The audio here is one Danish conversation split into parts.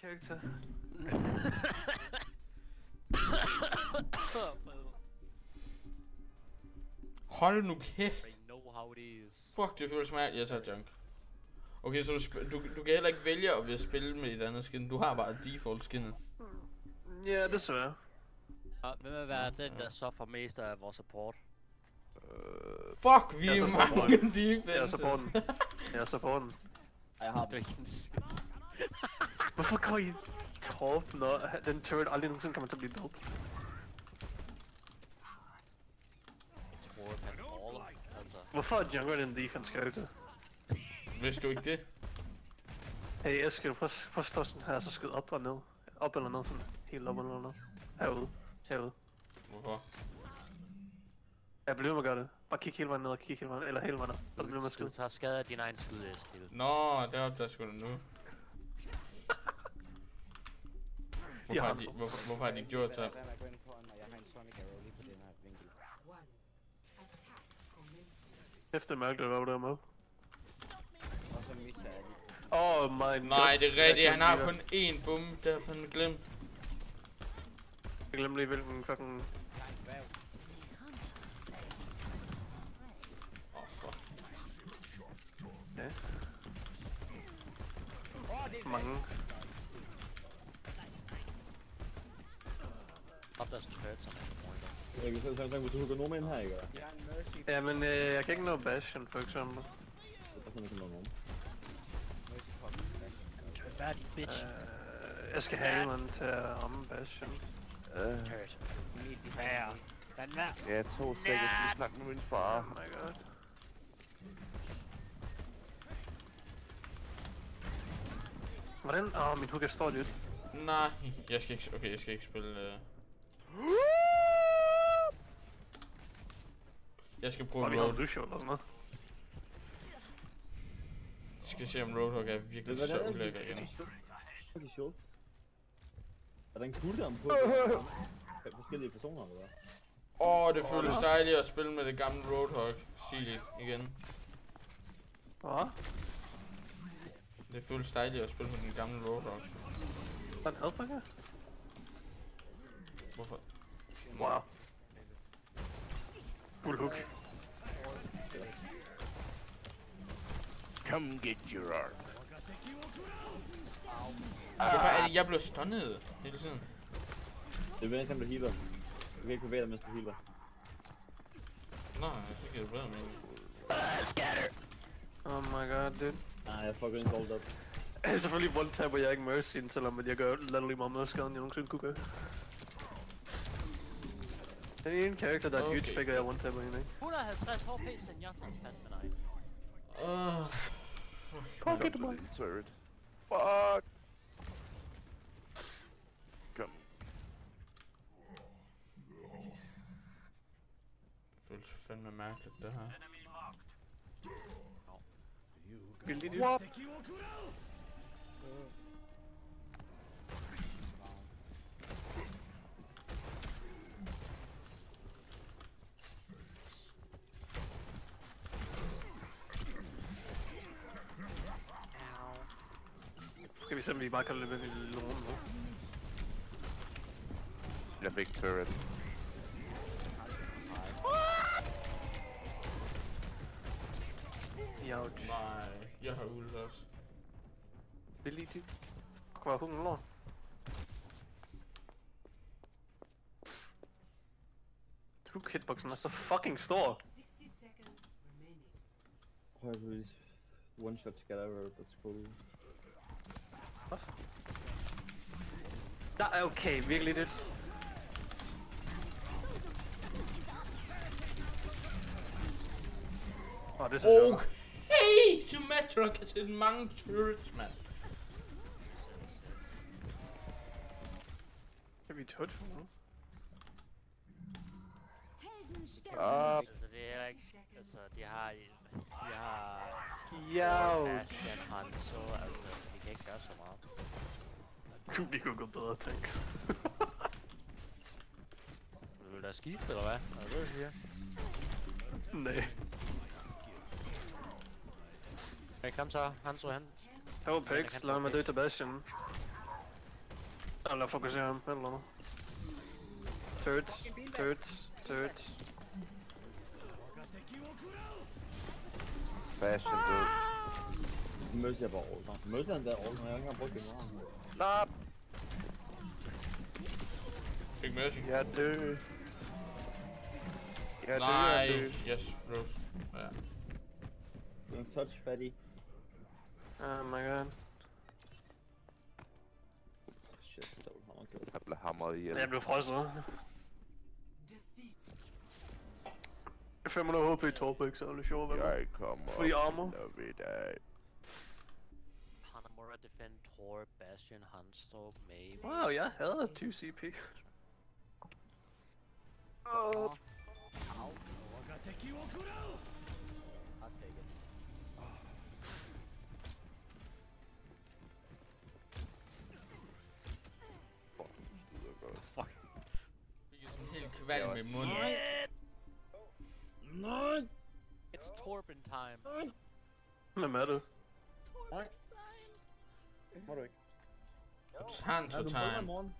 character. Hold nu kæft. They know how it is. Fuck, det føles smart. Jeg tager junk. Okay, så du kan heller ikke vælge at vil spille med et andet skin. Du har bare default skinnet. Ja, desværre. Og hvem vil være den, der så får mest af vores support? Fuck, vi er mange defenses. Jeg er supporten. Jeg er supporten. Jeg har Det er ikke en skid. Hvorfor går I top, når den turret aldrig nogensinde kommer til at blive built? Jeg tror, han baller. Altså. Hvorfor er Jungle en defense character? Hvis du ikke det. Hey Eskild, prøv at stå sådan her, så skyd op og ned. Op eller ned, sådan helt op eller ned. Herude. Herude. Hvorfor? Jeg bliver med at gøre det. Bare kig hele vejen ned og kig hele vejen, eller hele vejen op. Og så bliver med at Du skyde. tager skade af din egen skud, Eskild. Nå, deroppe der sgu da nu. Hvorfor har de gjort så? Den er gå ind på den, og jeg har en Sonic Arrow lige på den her vinkel. Efter mærke, det var der med. Og så misser jeg lige. Oh my god. Nej, det er rigtigt. Han har kun én bombe, der har fandme glemt. Jeg glemte lige hvilken fucking... Nej, hvad? Fuck. Ja. Det er Mange. Op deres turret, som Jeg kan selv sige, hvis du hugger nogen ind her, ikke? Jeg har en Mercy. Ja, men jeg kan ikke nå Bastion, for eksempel. Det er sådan, at du kan nå nogen. Mercy kommer. Hvad er dit bitch? Jeg skal have en til at ramme Bastion. Turret. Færre. Den der. Jeg tog sikkert lige snakke med min far. Oh my god. Hvordan? Min hook er stort ud. Nej, jeg skal ikke, okay, jeg skal ikke spille... Jeg skal prøve Vi har en Road. Lucio eller sådan noget. Jeg skal se om Roadhog er virkelig så ulækker igen. Okay, Schultz. Er der en cooldown på forskellige personer, eller hvad? Det føles dejligt at spille med det gamle Roadhog stil igen. Hvad? Det føles dejligt at spille med den gamle Roadhog. Der er en healthbugger? Hvorfor? Wow. Cool hook. Come get your arm. Hvorfor er det, jeg blev stunnet hele tiden? Det er mens han bliver healer. Du kan ikke bevæge dig, mens du healer. Nej, det giver det bedre med. Oh my god, dude. Nej, jeg fucker en sold up. Jeg er selvfølgelig one-tap, og jeg er ikke Mercy, selvom jeg gør latterlig meget mere skade, end jeg nogensinde kunne gøre. Den ene karakter, der er huge spækker, jeg one-tapper hende, ikke? 150 HP, siden jeg tager fandme nej. Pocket mig. Turret. Fuck. Kom. Det føles fandme mærkeligt, det her. What? Skal vi se, om vi bare kan løbe med lån nu? Jeg fik turret. Ouch. Nej, jeg har ult også. Det er lige det. Hvad var huggen lort? Hook hitboxen er så fucking stor. Prøv at release one shot to get over, that's cool. Der er okay, virkelig det. Det er så Okay, Symmetra kan sætte mange turrets, mand. Kan vi touch for noget? Altså, det er heller ikke... Altså, de har... Bastion, Han, så altså, de kan ikke gøre så meget. Vi kunne gå bedre, thanks. Vil du da skifte, eller hvad? Er det det, du siger? Nej. Okay, kom så. Han så han. Her var Pex, lad mig dø til Bastion. Eller fokusere ham, eller noget. Turrets. Bastion død. Mercy er bare all. Mercy er en der all, jeg har ikke engang brugt det meget. Nej, Fik Mercy. jeg er død. Jeg er Nej, død. yes, froze. Ja. Du er en touch fatty. Oh my god. Shit, det var hammer kill. Jeg blev hamret ihjel. Jeg blev frosset. 500 HP i Torbæk, så er det sjovt, vel? Jeg kommer Free armor. op i dag. Hanamura defend Tor, Bastion, Hanstorp, maybe. Wow, jeg havde 2 CP. Au. I'll take it. Fik jeg sådan helt kvalm i munden. Nej! It's Torben time. Hvem er det? Nej. Må du ikke? Time to time. morgen.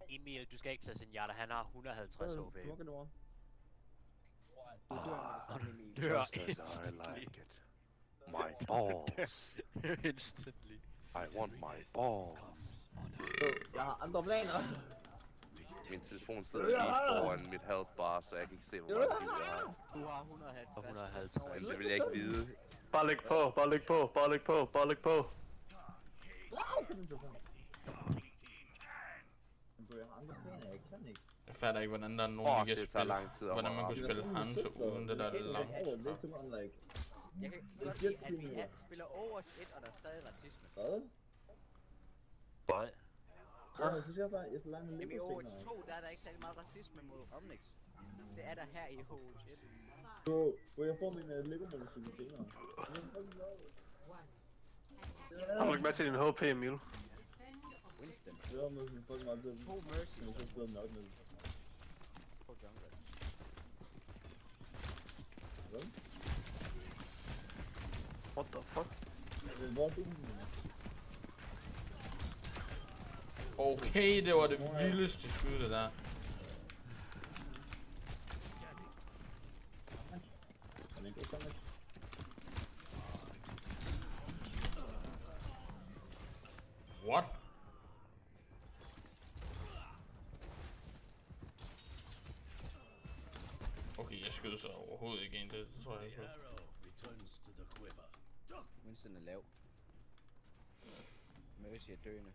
Emil, du skal ikke tage Zenyatta, han har 150 HP. Smukke morgen. Du dør med det samme, Emil. Dør Just as I instantly. like it. My balls. Instantly. I want my balls. Jeg har andre planer. Min telefon sidder lige foran mit health bar, så jeg kan ikke se, hvor meget liv jeg har. Du har 150. 150. Men det vil jeg ikke vide. Bare læg på. Jeg har andre planer, jeg kan ikke. Jeg fatter ikke, hvordan der er nogen, der kan Det tager spille. lang tid. Hvordan man kunne spille Hanzo uden det der langt. Lidt som om, like... Jeg kan godt lide, at vi spiller Overwatch 1, og der er stadig racisme. Hvad? Hvad? Ja, jeg synes jeg også, jeg skal lege med Jamen i Lego Overwatch senere. 2, der er der ikke særlig meget racisme mod Omnix. Det er der her i Overwatch 1. Hvor jeg får min Lego medicin senere. Har du ikke med til din HP, Emil? Winston. Det var med sådan fucking meget til. 2 Mercy. Men så stod den nok med. På junglers. Hvad? What the fuck? Hvor er du? Okay, det var det vildeste skud, det der. Han er ikke sådan lidt. What? Okay, jeg skød så overhovedet ikke ind til det, tror jeg ikke på. Winston er lav. Mercy er døende.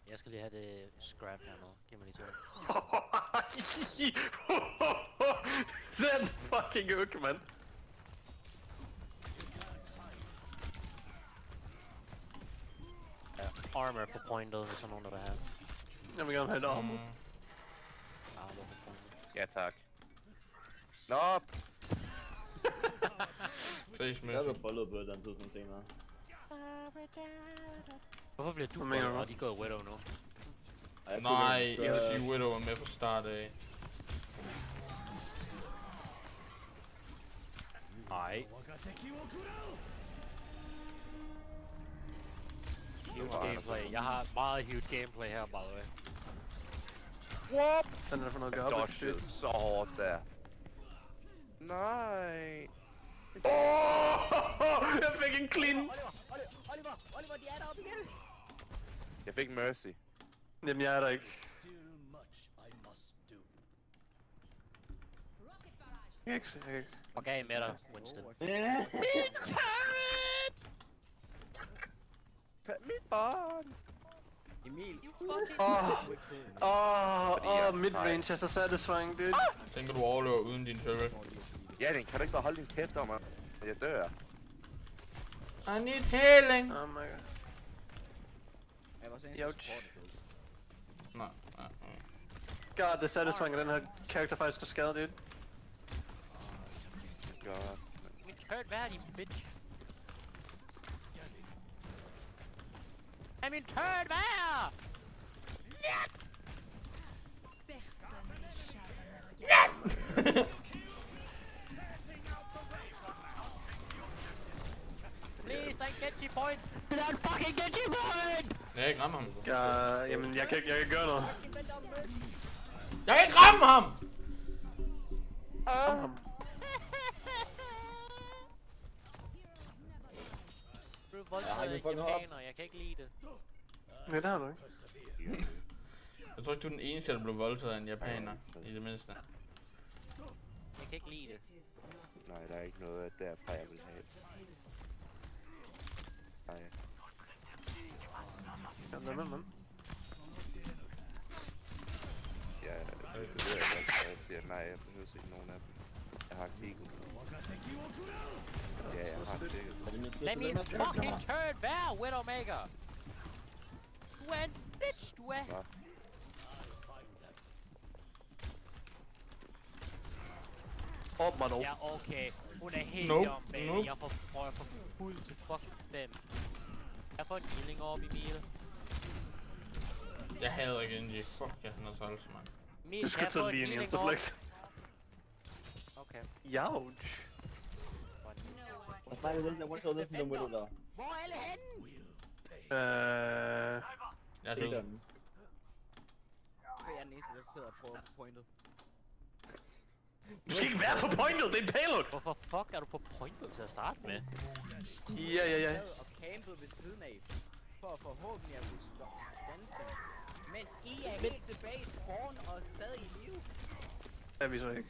Jeg skal lige have det scrap hernede. Giv mig lige to. Den fucking hook, mand. Armor på pointet, hvis der er nogen, der vil have. Jeg vil gerne have et armor. Armor på pointet. Ja, tak. Nå, Face Jeg har Mercy. bollet på den tidspunkt senere. Hvorfor bliver du Hvad mener bollet, du? og de går Widow nu? Nej, jeg siger Widow er med fra start af. Nej. Huge gameplay. Jeg har meget huge gameplay her, by the way. what? Den er for noget Jeg garbage shit. dodgede så hårdt der. Nej. Jeg fik en clean. Oliver, de er deroppe igen! Jeg fik Mercy. Jamen, jeg er der ikke. Jeg kan ikke se, jeg kan ikke. Okay, med dig, Winston. Mit barn. Emil, Midrange er så satisfying, dude. Tænker du overlever uden din turret? Ja, den kan du ikke bare holde din kæft om, mig? Jeg dør. I need healing! Oh my god. jeg var sådan Ouch. Nej, nej, nej. God, det er satisfying, at den her karakter faktisk er skadet, dude. God. Min turret, hvad er din bitch? Er min turret værd? Please, don't get your point! Don't fucking get your point! Jeg kan ikke ramme ham. Jamen, jeg kan gøre noget. Jeg skal vente om Mercy. Jeg kan ikke ramme ham! Du voldtager japaner, jeg kan ikke lide det. Nej, det har du ikke. Jeg tror ikke, du er den eneste, der blev voldtaget af en japaner, i det mindste. Jeg kan ikke lide det. Nej, der er ikke noget derfra, jeg vil have. Nej. Jamen, hvad med, mand? Ja, det ved jeg godt, så jeg siger nej, jeg behøver ikke nogen af dem. Jeg har kigget. Ja, jeg har tjekket. Lad min fucking turn være, Widowmaker! Du er en bitch, du er! Hva? Åh, mig dog. Ja, okay. Hun er helt Nope, om bag. nope. Jeg får fuld til fucking 5. Jeg får en healing op i Emil. Jeg hader Genji. Fuck, han er træls, mand. Emil, Du kan skal jeg få tage en lige en healing op? instaflekt. Okay. Youch. Og snakker lidt, jeg må så næsten den Widow der. Hvor er alle henne? Jeg er Ikke død. den. Okay, jeg er den eneste, der sidder på pointet. Du skal ikke være på pointet, det er en payload! Hvorfor fuck er du på pointet til at starte med? Ja. Jeg sad og campede ved siden af, for forhåbentlig at kunne stands dem. Mens I er helt tilbage i spawn og stadig i live. Det er vi så ikke.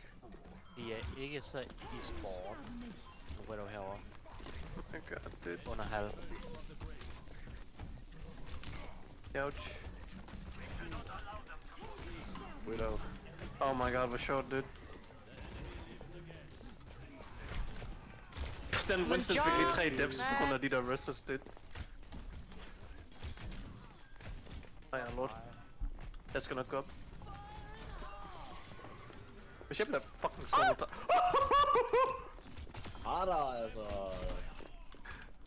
Vi er ikke så i spawn. Nu er du herovre. Oh god, dude. Under halv. Ouch. Widow. Oh my god, hvor sjovt, dude. Den Winston fik lige 3 depths på grund af de der wrestlers, dude. Nej, lort. Jeg skal nok gå op. Hvis jeg bliver fucking slået der. Har der, altså...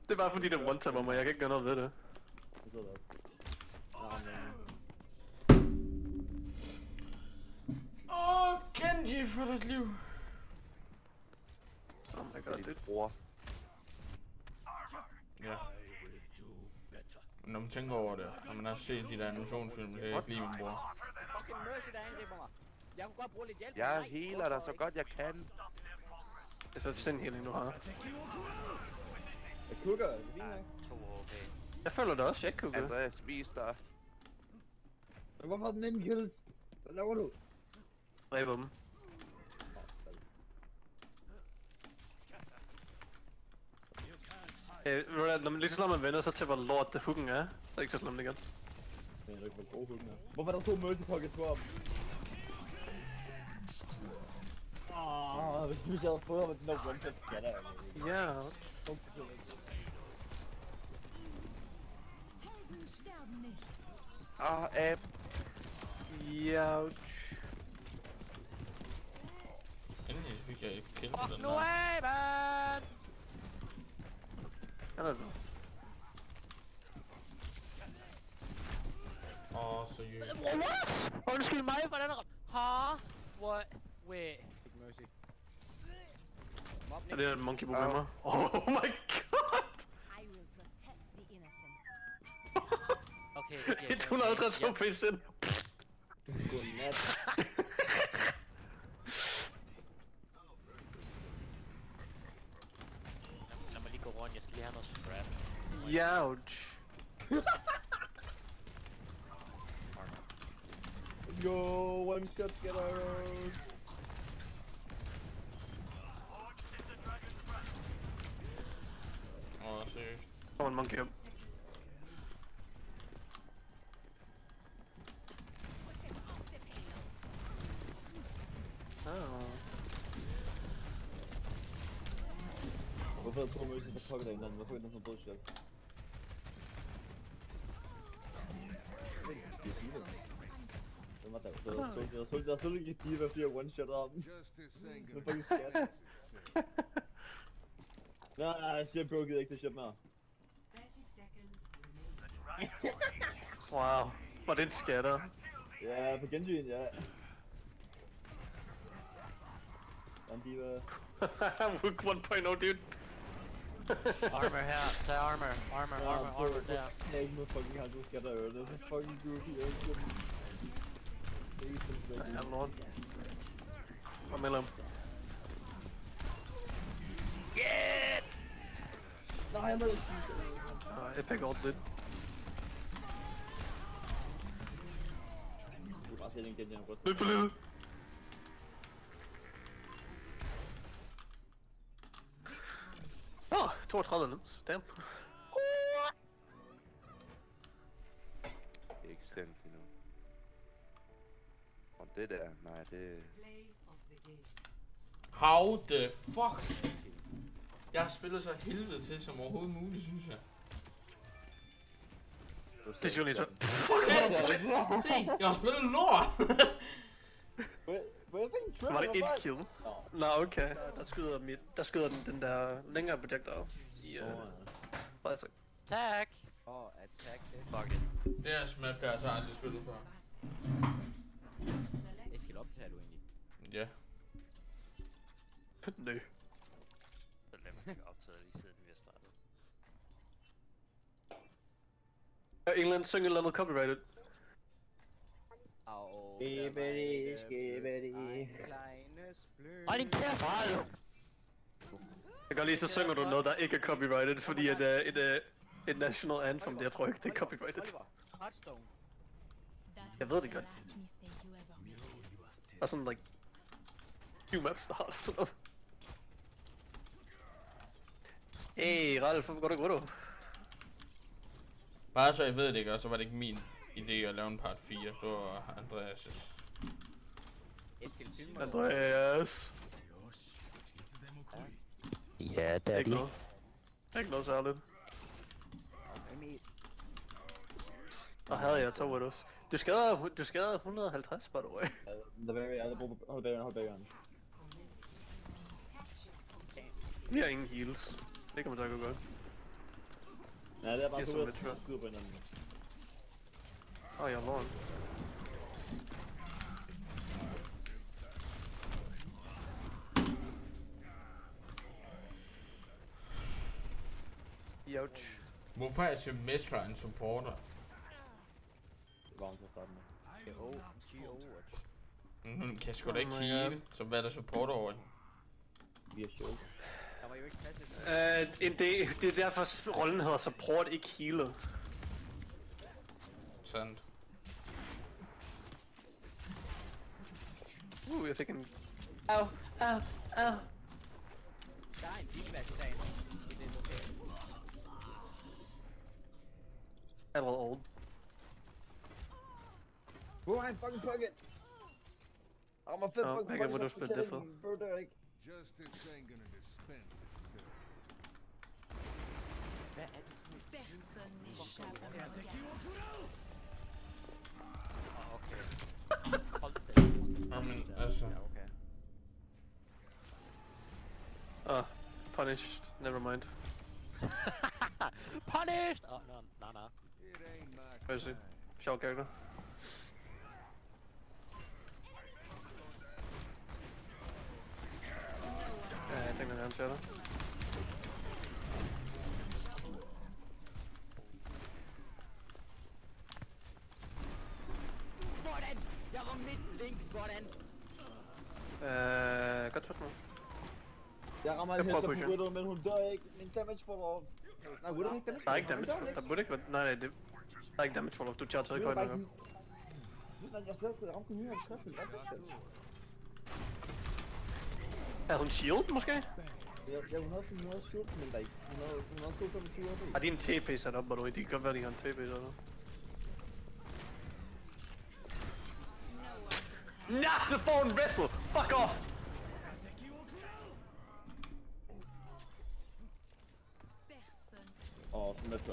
Det er bare fordi det one-tapper mig, jeg kan ikke gøre noget ved det. Det så der. Genji for dit liv. Oh my Det god, er dude. din bror. Ja. Men når man tænker over det, når man har set de der animationsfilm, så kan jeg ikke lide min bror. Fucking Mercy, der angriber mig. Jeg kunne godt bruge lidt hjælp. Jeg Nej, healer dig hvorfor så ikke? godt jeg kan. Det er så et sind healing, du har. Jeg kukker, det er fint nok. 2 HP. Jeg føler det også, jeg ikke kunne gøre. Andreas, vis dig. Men hvorfor er den inde kills? Hvad laver du? Dræber dem. Når man lige slår man vender, så til hvor lort det hooken er. Så er det ikke så slemt igen. Jeg ved ikke, hvor god huggen er. Hvorfor er der 2 mercy pockets på ham? Hvis jeg havde fået ham med den der one-shot skatter, Ja. App. Youch. Endelig fik jeg ikke kill på Fuck den nu der. af, man! Han er det. Seriøst. What? Undskyld mig for den ha? What? Wait. Fik Mercy. Er det et monkey programmer? Oh my god! I will protect the innocent. Okay, det giver 150 HP sind. Godnat. Lad mig lige gå rundt, jeg skal lige have noget scrap. Youch. Let's go, one-shot skatters. Seriøst. Kom en monkey op. Hvorfor er 2 mercy for pocket af hinanden? Hvorfor er den sådan bullshit? Den var der. Jeg så ikke diva, fordi jeg one-shot ham. Det er faktisk skat. Nej, jeg siger, bro, gider ikke det shit mere. 30 seconds. Wow. Var det en skatter? Ja, på Genji'en, ja. Den diva. Rook 1.0, dude. Armor her. Tag armor der. Jeg er ikke noget fucking har, du skal der øve det. Det er fucking goofy, jeg elsker den. Det er ikke sådan, Ja, lort. Kom med ham. nej, jeg nåede ikke. Epic ult lidt. Du kan bare se den gengen rødt. Lidt for lidt. Åh, 32 nems. Damn. Det er ikke sendt endnu. Og det der, nej, det... How the fuck? Jeg har spillet så helvede til som overhovedet muligt, synes jeg. Det er jo lige så. Se, jeg har spillet lort! Hvor jeg fik en trip, Var det et kill? Nå. Nå, okay. Der skyder den der længere projektor i Isaac. Tag. Attack det. Fuck it. Det er smap, der har jeg aldrig spillet før. Eskild optager du egentlig? Ja. Nø. Så lad mig ikke optaget lige siden vi har startet. England synger et eller andet copyrighted. Au, Skibidi, skibidi. Ej, din kæft, hold! Jeg kan lige så synger du noget, der ikke er copyrighted, fordi at et national anthem, det jeg tror ikke, det er copyrighted. Hearthstone. Jeg ved det godt. Last mistake you ever made. Der er sådan like 20 maps, der har sådan noget. Hey, Ralf, hvor går det godt? Bare så jeg ved det ikke, og så var det ikke min idé at lave en part 4. Det var Andreas'. Eskild film mig. Andreas. Ja, Det er ikke noget. Ikke noget særligt. Emil. Og havde jeg 2 widows. Du skader 150, by the way. Hold bagværende. Vi har ingen heals. Det kommer til at gå godt. Ja, det er bare Det er så ud så lidt at skyde på hinanden. Åh, jeg er lort. Youch. Hvorfor er Symmetra en supporter? Det var hun til at starte med. G-O-Watch. Hun kan sgu da ikke Oh my heal, God. så hvad er der supporter over i? Vi har shield. Der var jo ikke plads til Det er derfor rollen hedder support, ikke healer. Sandt. Jeg fik en... Au. Der er en bilværksdag i det lokale. Allerede old. Hvor er en fucking pocket? Rammer 5 Nå, fucking jeg kan pockets, vurdere spille det for. Bro, det er ikke. Justice ain't gonna dispense itself. Hvad er det for et Personne n'échappe à mon regard. Okay. Hold da. Jamen, altså. Ja, okay. Ah, punished. Never mind. Punished! Oh, no. It ain't my Hvad kind. Sjov karakter. Ja, jeg tænker, han chatter. Hvordan? Jeg var midt blink, hvordan? Godt spørgsmål. Jeg rammer Jeg en prøver helse at på pushe. Widow, men hun dør ikke. Min damage fall off. Nej, Widow ikke damage. Der er ikke Hun damage. dør Der burde ikke være... Nej, det... Der er ikke damage for Du charger ikke højt nok. Jeg skal ramme den 150, men det Er hun shield, måske? Ja, hun havde shield, men der er ikke. Hun havde 225 HP. Har de en TP sat op, by the way? De kan godt være, de har en TP sat op. Nah, the phone wrestle! Fuck off! Personne. Åh, sådan er det så.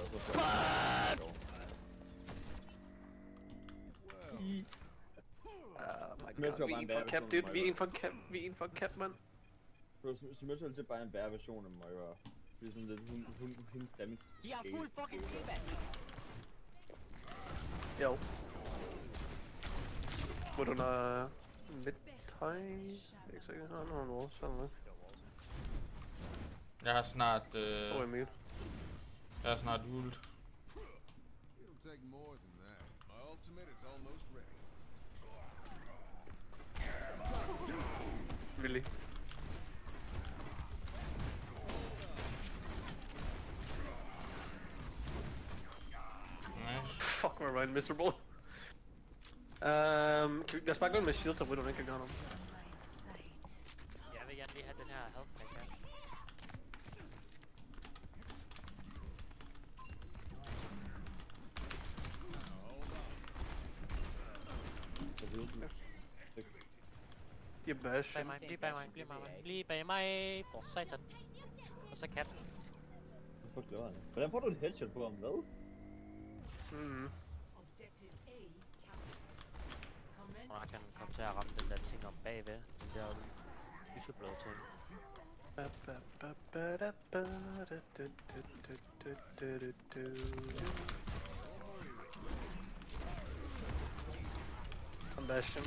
My Metro god, vi var er en en for værre cap, version dude. af Vi er mig, en for cap, vi er en for cap, mand. Bro, Submersible er bare en værre version af Moira. Det er sådan lidt, hendes damage. De har fuld fucking bilvask. Jo. Hvor du er midt high? Jeg er ikke sikker. Nu har han vores, sådan noget. Jeg har snart, Emil. jeg har snart ult. It'll take more than that. My ultimate is almost ready. Really. Nice. Fuck, we're right miserable. Lad os bare gå ind med shield, så Widow ikke kan gøre noget. Jeg vil gerne lige have den her health pack her. De er bash. Bag mig, lige bag mig, lige bag mig, lige bag mig. For satan. Og så katten. Fuck, det var han. Hvordan får du et headshot på ham? Hvad? Mhm. Og jeg kan komme til at ramme den der ting om bagved. Den der lyseblå ting. Bastion.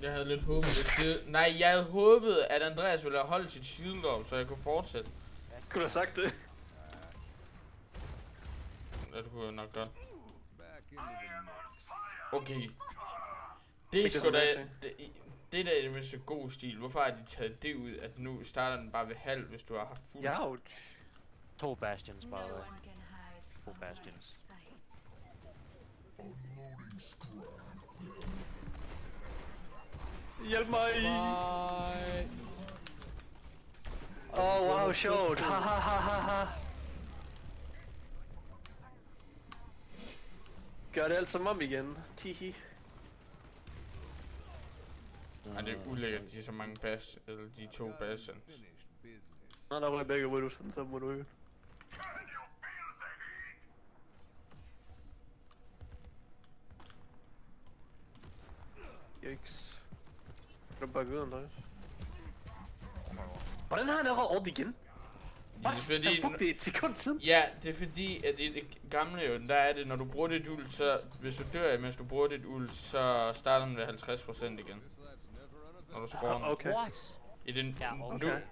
Jeg havde lidt håbet, nej, jeg havde håbet, at Andreas ville have holdt sit shield op, så jeg kunne fortsætte. Kunne du have sagt det? Ja, det kunne jeg nok godt. Okay. Det er sgu da... Det der er med så god stil. Hvorfor har de taget det ud, at nu starter den bare ved halv, hvis du har haft fuld? Ouch. 2 bastions, by the way. 2 bastions. Hjælp mig! Oh wow, sjovt! Ha ha ha ha ha! Gør det alt som om igen. Tihi. Ej, det er ulækkert, de er så mange bass, eller de 2 bastions. Nå, der var begge Widows, så må du ikke. Yikes. Kan du bakke ud, Andreas? Hvordan har han allerede ult igen? Det er fordi, han brugte det et sekund siden. Ja, det er fordi, at i det gamle jo, der er det, når du bruger dit ult, så hvis du dør, mens du bruger dit ult, så starter den ved 50% igen. Når du spawner. Okay. What? I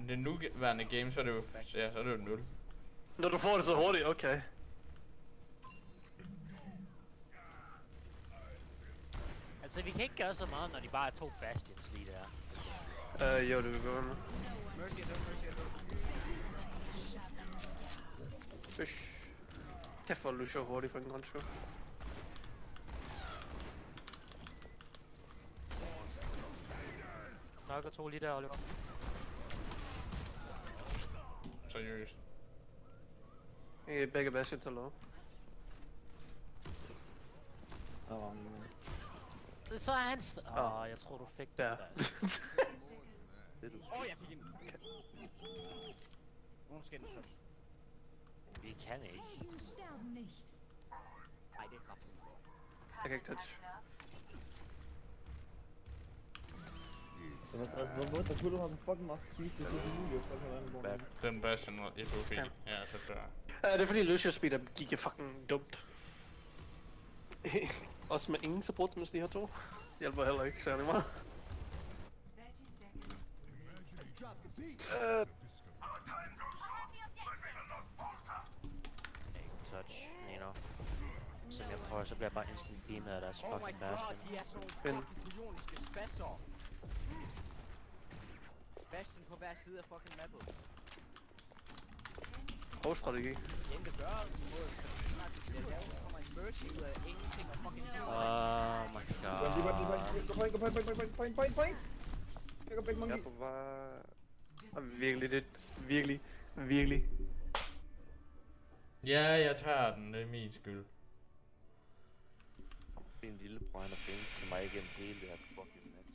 det nuværende game, så er det jo, ja, så er det jo 0. Når du får det så hurtigt, okay. Altså, vi kan ikke gøre så meget, når de bare er 2 bastions lige der. Jo, det vil gå med. Mercy er død, Mercy er død. Fish. Kæft, hvor du så hurtigt for en grøn skud. Nok og 2 lige der, Oliver. Seriøst. Begge bastions er low. Så er han jeg tror du fik den Ja. der. Jeg fik en. Nogen skal den først. Vi kan ikke. Ej, det er kraftigt. Jeg kan ikke touch. Hvorfor kunne du have så fucking meget speed, hvis du er muligt at have Den bastion var 1 OP. Ja, så dør. Det er fordi Lucius speed gik fucking dumt. Også med ingen support, mens de her 2. Det hjælper heller ikke særlig meget. Touch, you know. Som jeg prøver, så bliver jeg bare instant beamet af deres fucking bastion. De er sådan nogle fucking bioniske spasser. Bastion på hver side af fucking mappet. God strategi. Jamen det gør mod, snart det bliver lavet, kommer en mercy ud af ingenting og fucking dyr. Oh my god. Virkelig, det virkelig. Ja, jeg tager den. Det er min skyld. En lillebror, han har penge til mig igennem hele det her fucking match.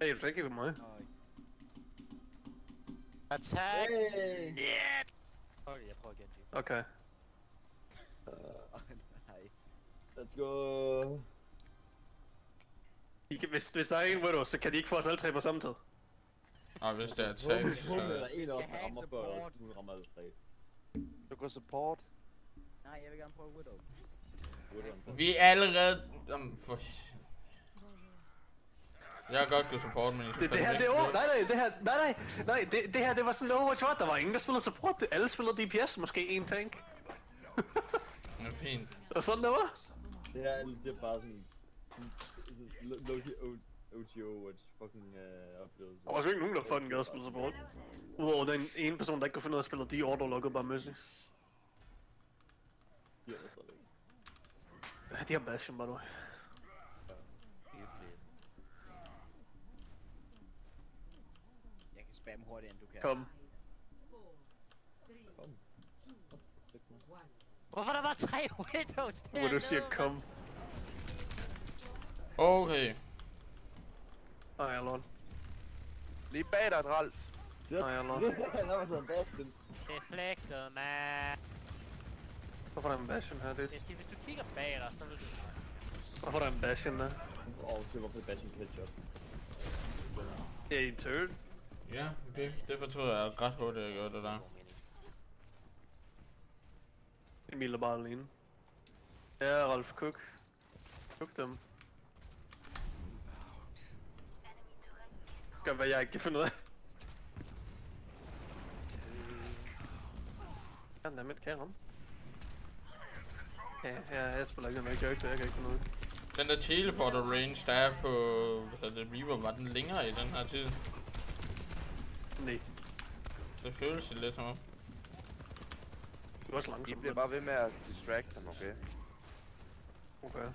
Hey, du skal ikke give mig. Attack! Hey! Yeah! Okay, jeg prøver igen. Okay. Nej. Let's go. Hvis der er en Widow, så kan de ikke få os alle 3 på samme tid. Og hvis det er attack, så... Der en også, der rammer før, du rammer alle 3. Du går support. Nej, jeg vil gerne prøve Widow. Vi er allerede... For... Jeg har godt kunne support, men I skal Det her, det er det her, det var sådan Overwatch, der var ingen, der spillede support, alle spillede DPS, måske en tank. Det er fint. Og sådan det var. Det her er bare sådan... Loki OG Overwatch fucking oplevelse. Der var sgu ikke nogen, der fucking gad at spille support. Udover den ene person, der ikke kunne finde ud af at spille, de auto-loggede bare Mercy. Ja, det er stadigvæk. Ja, de har Bastion, by the way. Jeg kan spamme hurtigere end du kan. Kom. Hvorfor er der bare 3 windows der? Hvor du siger kom. Okay. Nej, jeg lort. Lige bag dig, Ralf. Nej, jeg lort. Der var sådan en Bastion. Deflected, man. Hvorfor er der en Bastion her, dude? Hvis du kigger bag dig, så vil du... Hvorfor er der en Bastion der? Det var på Bastion headshot. Ja, i turret. Ja, det fortrød jeg ret hurtigt, at jeg gjorde det der. Emil er bare alene. Ja, Ralf, cook. Cook dem. Gør hvad jeg ikke kan finde ud af. Goddammit, kan jeg ramme? Ja, jeg spiller ikke noget character, jeg kan ikke finde ud af. Den der teleporter range, der er på Reaver, var den længere i den her tid? Nej. Det føles lidt som om. Du er også langsom. I bliver bare ved med at distract ham, okay? Okay.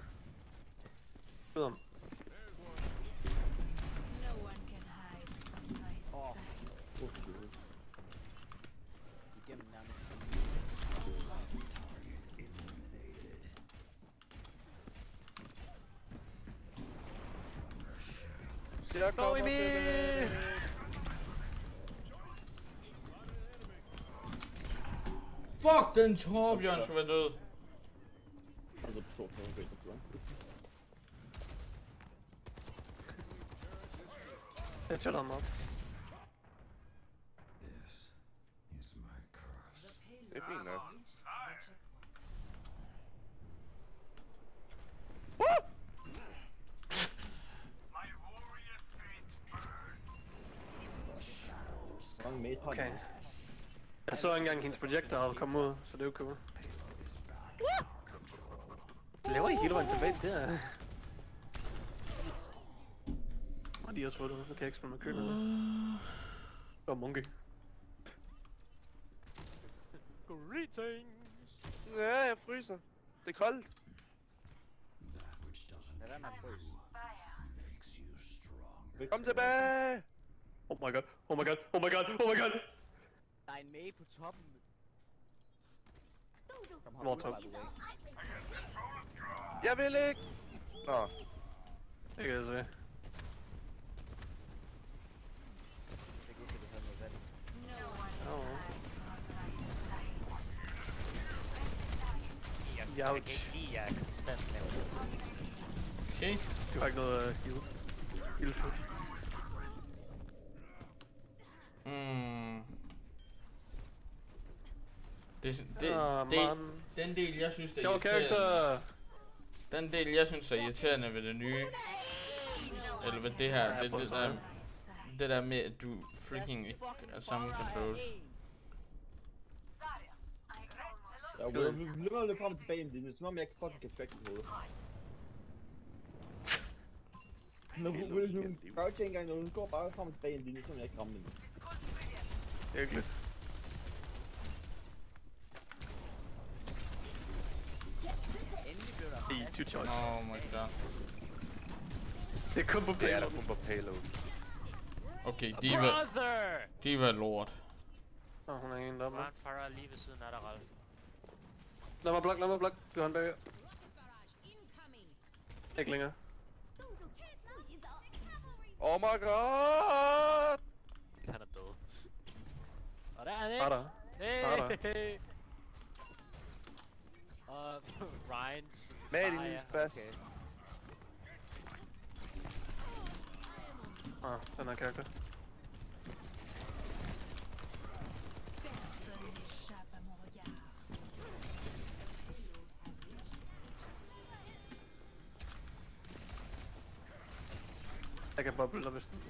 Fed ham. No one can hide from my sight. Igennem nærmest. Jeg Go Emil! Fuck, den Torbjørn skulle være død. Altså på 2 på en Jeg tæller ham op. Det er fint nok. Okay. Jeg så ikke engang hendes projectile komme ud, så det er jo cool. Hvad laver I hele vejen tilbage der? Og de har også fået det, nu kan jeg ikke spille med kølen. Og monkey. Greetings! Ja, jeg fryser. Det er koldt. Lad være med at fryse. Kom tilbage! Oh my god, oh my god, oh my god, oh my god! Der er en Mei på toppen. Kom Hvor top? by the way. Jeg vil ikke! Nå. Det kan jeg se. Jeg kan huske, at du havde noget vand. Ja, Jeg kan ikke lide, at jeg konstant laver det. Okay. du har ikke noget heal. Heal food. Den del jeg synes er Go irriterende. character! Den del jeg synes er irriterende ved det nye. Eller ved det her, det der med at du freaking ikke er samme controls. Jeg løber lidt frem og tilbage i en linje, som om jeg ikke fucking kan track på hovedet. Når hun gør ikke engang noget, hun går bare frem og tilbage i en linje, som jeg ikke rammer hende. Hyggeligt. Endelig blev der I two choice. Oh my god. Det er kun på Det er der payload. kun på payload. Okay, Brother! Diva er lort. Hun er en der. Grandfather lige ved siden af dig, Ralf. Lad mig blok. Du har en bagved. Ikke længere. Oh my god! Han er død. Og der er han Bare ikke. der. Bare der. Hey! Og Ryans. Med i min spas. Okay. Den her karakter. Personne n'échappe à mon regard. Jeg kan bobble dig, hvis den...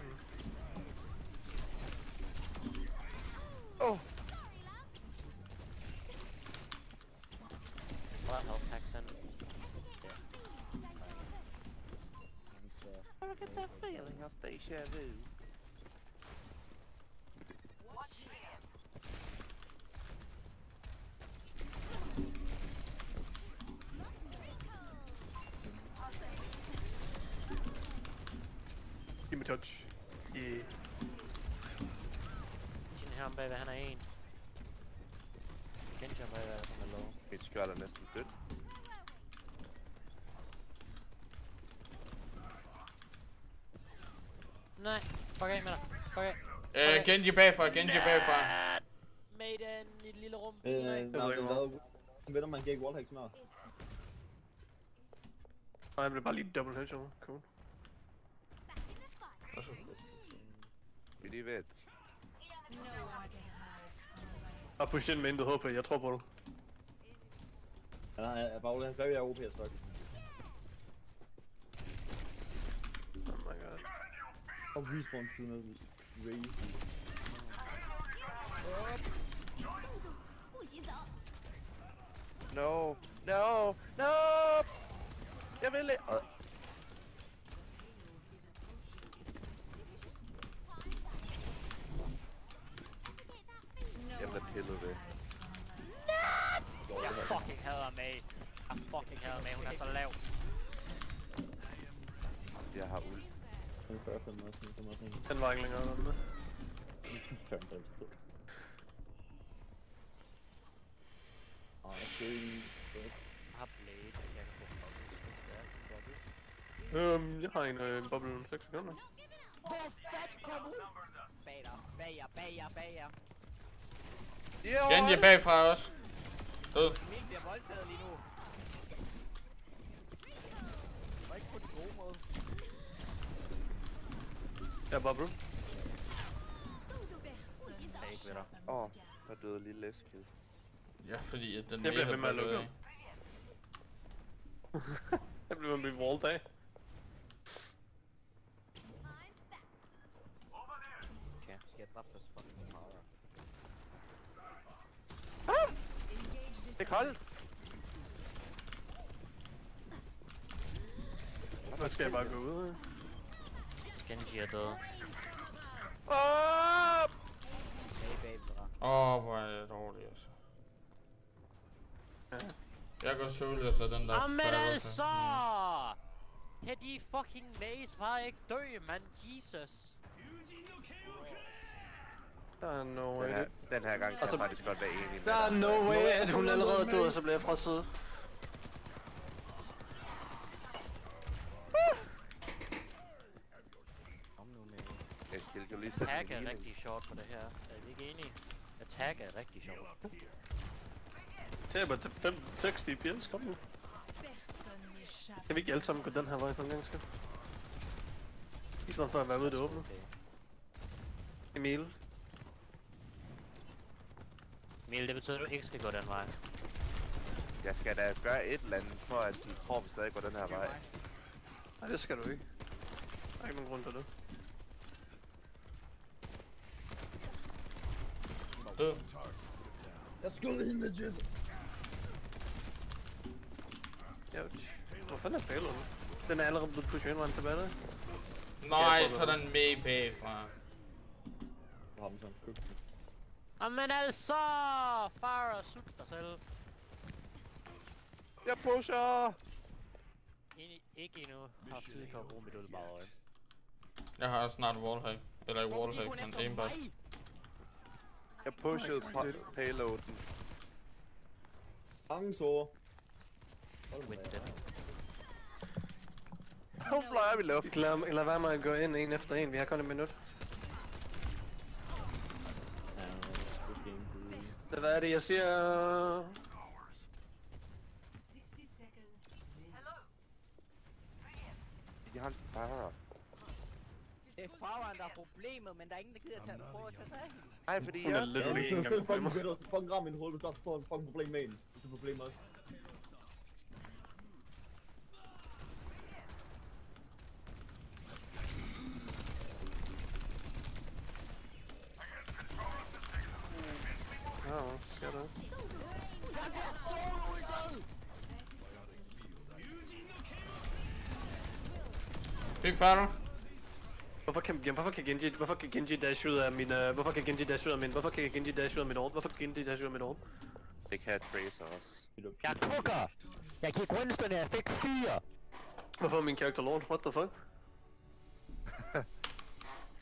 Hvor er health packs henne? I get that feeling of deja vu. Giv mig touch. Yeah. Sin her om bagved, han er en. Genji om bagved, som er low. Mit skjold er næsten dødt. Nej, fuck af med dig. Fuck af. Genji bagfra, Genji bagfra. Maiden i et lille rum. Nej, ved du, man kan ikke wallhacks mere. Nej, jeg blev bare lige double headshot. Cool. Vi er lige ved. Og push ind med intet HP, jeg tror på det. Ja, nej, Paul, han skrev, jeg er OP as fuck. Oh my god. Og respawn-tiden er crazy. No, no, no! Jeg vil ikke. Jeg bliver pillet ved. Jeg fucking hader Mei. Jeg fucking hader Mei, hun er så lav. Jeg har ult. Den før fandme også, den også en. Den var ikke længere end det. Fandme det så. Jeg har blade, jeg kan få bubbles. Jeg har en bubble om 6 sekunder. Hvor fat kom ud? Bag dig, bag jer. Genji bagfra også. Død. Emil bliver voldtaget lige nu. Og ikke på den gode måde. Jeg er bubble. Jeg er ikke ved dig. Der døde lige læskill. Ja, fordi at den Jeg bliver ved med at lukke lukke. Jeg bliver med at blive walled af. Okay, skal jeg dræbe deres fucking power? Det er koldt! Hvad skal jeg bare gå ud? Genji er død. Hey baby, hvor er jeg dårlig, altså. Jeg går solo, så den der Jamen altså! Kan de fucking maze bare ikke dø, mand? Jesus. Der er no way. Den her gang kan jeg faktisk godt være enig med Der er no way, at hun allerede døde, og så bliver jeg frosset. kom nu med. Jeg skal jo lige sætte Attack er rigtig sjovt på det her. Er vi ikke enige? Attack er rigtig sjovt. Taber til 5-6 DPS, kom nu. Kan vi ikke alle sammen gå den her vej for en gang skyld? I stedet for at være ude i det åbne. Emil. Emil, det betyder, at du ikke skal gå den vej. Jeg skal da gøre et eller andet, for at de tror, vi stadig går den her vej. Nej, det skal du ikke. Der er ikke nogen grund til det. Død. Jeg skød hende legit. Hvor fanden er payload? Den er allerede blevet pushet ind, var han tilbage der? Nej, så er der en Mei bagfra. Jeg har dem sådan købt. Jamen altså! Farah, sut dig selv. Jeg pusher! Ikke endnu. Har tid til at bruge mit uld bare øje. Jeg har snart wallhack. Eller ikke wallhack, men aimbot. Jeg pushede payloaden. Mange så. With them. Hvor flyder vi luft? Lad være med at gå ind en efter en, vi har kun et minut. Så hvad er det, jeg siger? Jeg har en Farah. Det er Farah, der er problemet, men der er ingen, der gider at prøve at tage sig af hende. Nej, fordi Hun er jeg... literally ikke engang problemer. Fucking ram min hoved, hvis der er fucking problem med en. Det er problem også. sker der? Fik fatter. Hvorfor kan Genji dash ud af min, hvorfor kan Genji dash ud af mit orb? Det kan Tracer også. Jeg kukker! Jeg gik Winston, jeg fik 4! Hvorfor er min karakter lort? What the fuck?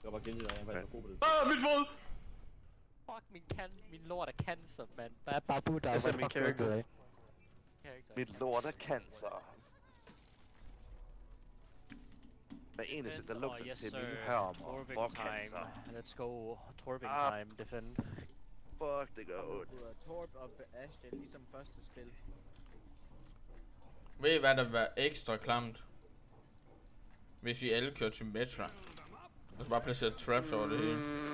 Jeg var Genji, der er en god på det. Mit fod! Fuck, min lort er cancer, mand. Hvad er bare Buddha? Jeg ser min karakter. Mit lort er cancer. Hver eneste, der lugter til min hørmer. Fuck cancer. Let's go. Torving time, defend. Fuck, det gør ondt. Torb og Ashdale ligesom første spil. Ved I hvad der var ekstra klamt? Hvis vi alle kørte til Metra. Og så bare placeret traps over det hele.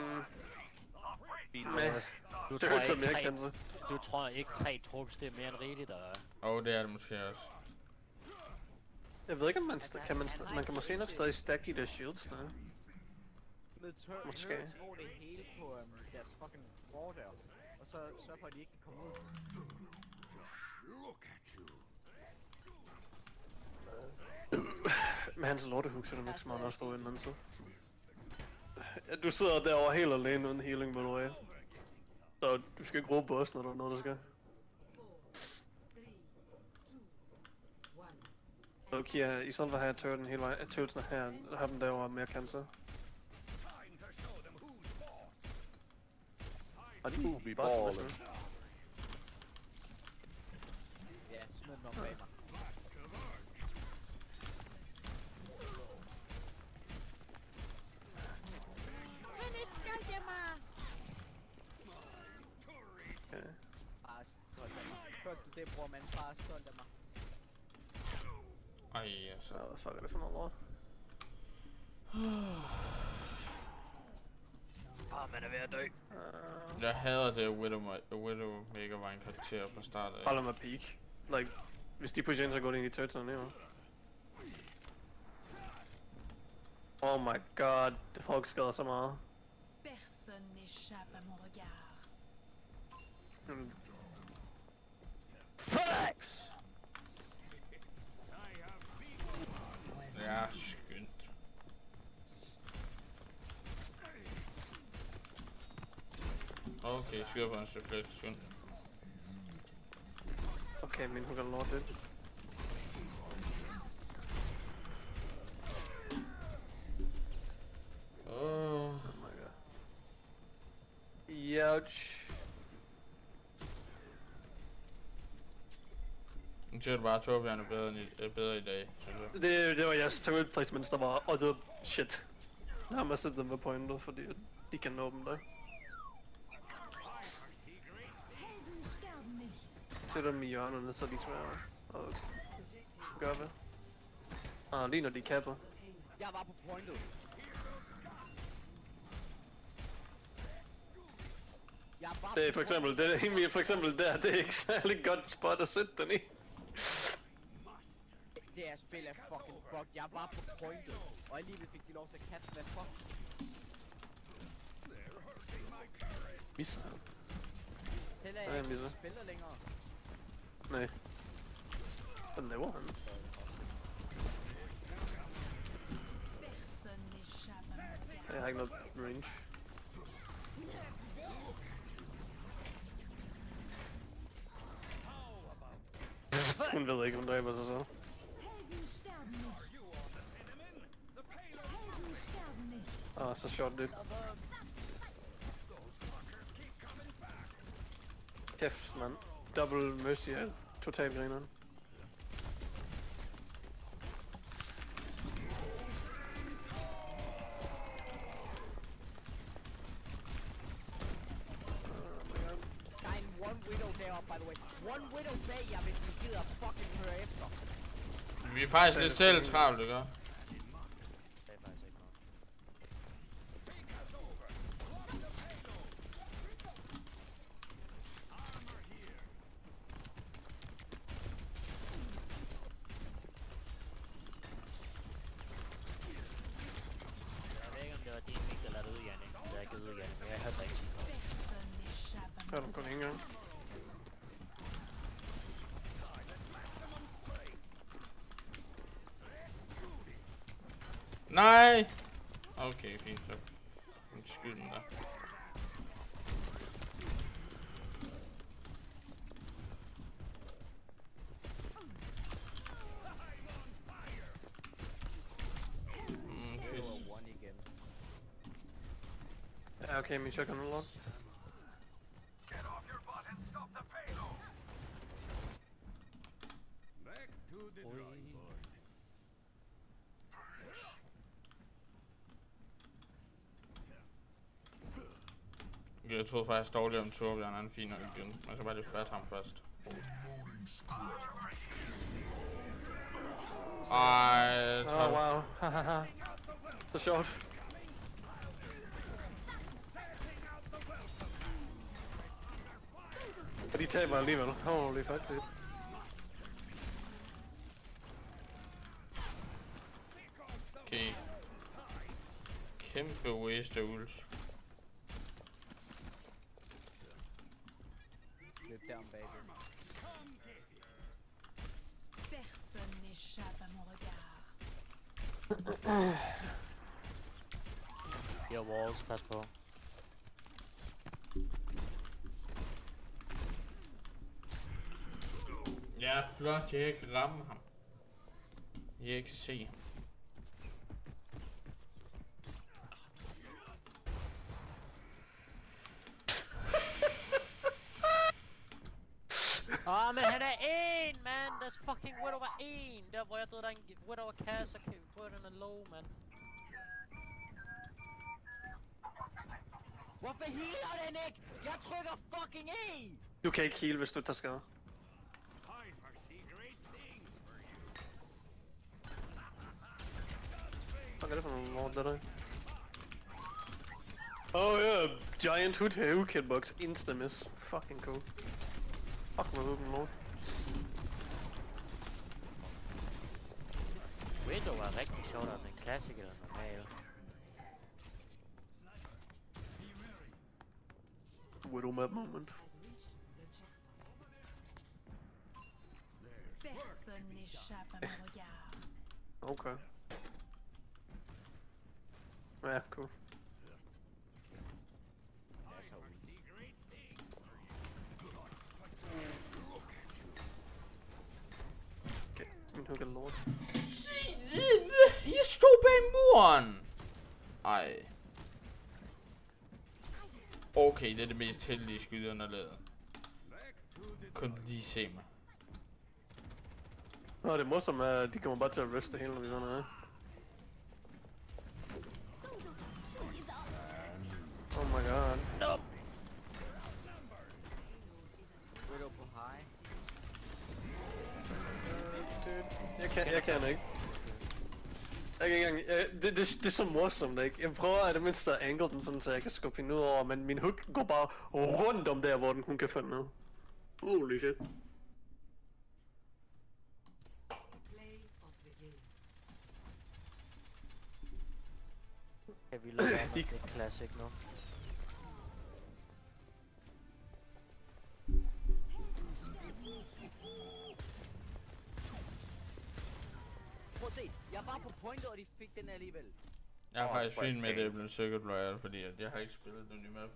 Du tror ikke 3 torps, det er mere end rigeligt, eller? Det er det måske også. Jeg ved ikke om man kan måske nok stadig stack de der shields der. Måske. Tror det hele på deres fucking ward der. Og så sørg for at de ikke kan komme ud. Med hans lortehook, så er det ikke smart at stå inden så. Du sidder derovre helt alene uden healing, by the way. Så du skal ikke råbe på os, når der er noget, der skal. Okay, i stedet for at have turreten hele vejen, turretsen her, har dem derovre mere cancer. Og de vi ballen. Ja, smid dem op bag mig. Bare stolt af mig. Hørte du det, bror, man? Bare stolt af mig. Ej, altså. Hvad fuck er det for noget lort? Man er ved at dø. Jeg hader det, Widowmaker var en karakter fra start af. Hold mig peak. Like, hvis de pusher ind, så går det ind i turretserne ned. Oh my god, folk skader så meget. Personne n'échappe à mon regard. Facts! Ja, skyndt. Okay, styr på hans refleksion. Okay, min hook er lortet. Oh my god. Youch. Nu siger du bare, at Torbjørn er bedre i dag, synes jeg. Det var jeres turret placements, der var other shit. Jeg har masset dem på pointet, fordi de kan nå dem der. Sætter dem i hjørnerne, så de svære at gøre hvad. Lige når de kapper. Jeg var på pointet. Det er for eksempel, det er ikke særlig godt spot at sætte den i. Det her spil er fucking fucked. Jeg var på pointet, og alligevel fik de lov til at kaste. Hvad fuck? Misser. Tæller jeg ikke spiller længere? Nej. Hvad laver han? Jeg har ikke noget range. Hun ved ikke, hun dræber sig så. Så shot lidt. Kæft, mand. Double mercy er totalt grineren. One widow bag jer, hvis vi gider fucking høre efter. Vi er faktisk lidt selv travlt, ikke? Hør dem kun en gang. Nej! Okay, fint så. Skyd den der. Ja, okay, min shotgun er lort. Jeg troede faktisk dårligt om Torbjørn, han er fin nok igen. Man skal bare lige fatte ham først. Ej, wow. Hahaha. Så sjovt. Og de taber alligevel. Holy fuck det. Okay. Kæmpe waste af ult. Løb derom bagved. Personne n'échappe à mon regard. De har walls, pas på. Ja, flot, jeg kan ikke ramme ham. Jeg kan ikke se ham. Men han er en, man! Deres fucking Widow var en! Der hvor jeg døde, der en Widow og Cass, og den er low, man. Hvorfor healer den ikke? Jeg trykker fucking E! Du kan ikke heal, hvis du tager skade. Hvad er det for nogle lort, der? Oh yeah, giant hood have kitbox, insta-miss. Fucking cool. Fuck, hvor er den lort. Widow var rigtig sjovt, at en classic eller normal. Widow map moment. Personne n'échappe à mon regard. Okay. Ja, cool. Okay, min hugger lort. Jeg stod bag muren! Ej. Okay, det er det mest heldige skud, han har lavet. Kun lige se mig. Nå, det morsomme er, at de kommer bare til at reste hele, når vi sådan noget. Oh my god. No. Widow på high. Jeg kan ikke. Jeg kan ikke engang. Det er så morsomt, ikke? Jeg prøver at det mindste at angle den sådan, så jeg kan skubbe hende ud over, men min hook går bare rundt om der, hvor hun kan finde noget. Holy shit. Kan vi lade være med det classic nu? Prøv at se, jeg var på pointet, og de fik den alligevel. Jeg er faktisk fint med, at det er blevet Circuit Royale, fordi at jeg har ikke spillet den nye map.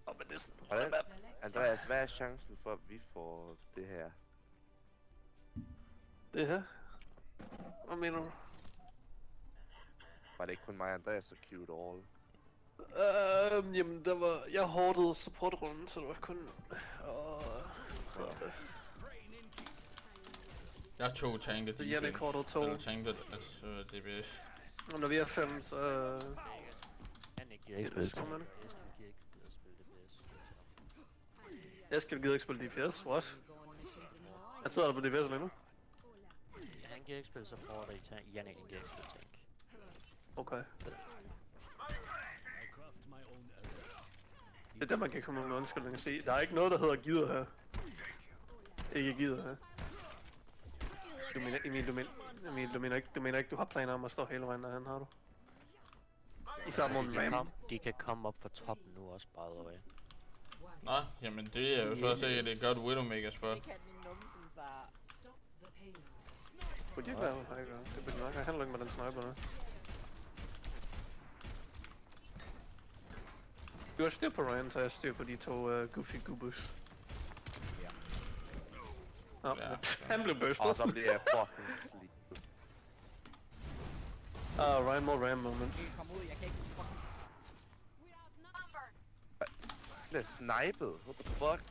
Men det er sådan. Andreas, hvad er chancen for, at vi får det her? Det her? Hvad mener du? Var det ikke kun mig og Andreas, der queued all? Jamen der var. Jeg hårdede support-runden, så det var kun. Jeg tog tanket Ja, det er kortet 2. Eller tanket, altså DBS. Og når vi er 5, så. Han ikke gider ikke spille til. Jeg skal gider ikke spille DPS, what? Jeg sidder der på DPS lige nu. Han gider ikke spille support, og Jannik gider ikke spille tank. Okay. Det er der, man kan komme med en undskyldning og sige. Der er ikke noget, der hedder gider her. Ikke gider her. Du mener ikke, du har planer om at stå hele vejen derhen, har du? I samme måned, de kan komme op fra toppen nu også, by the way. Nå, jamen det er jo så sikkert et godt Widowmaker spot. Det kan min numsen, far. Burde de ikke være? Nej, det burde nok. Jeg handler ikke med den sniper nu. Du har styr på Ryan, så jeg styr på de to goofy goobus. Ja. Nå, Ja. han blev burstet. Og så bliver jeg fucking slidt. Ryan more ram moment. Kom ud, jeg kan ikke fucking... Jeg bliver snipet. What the fuck?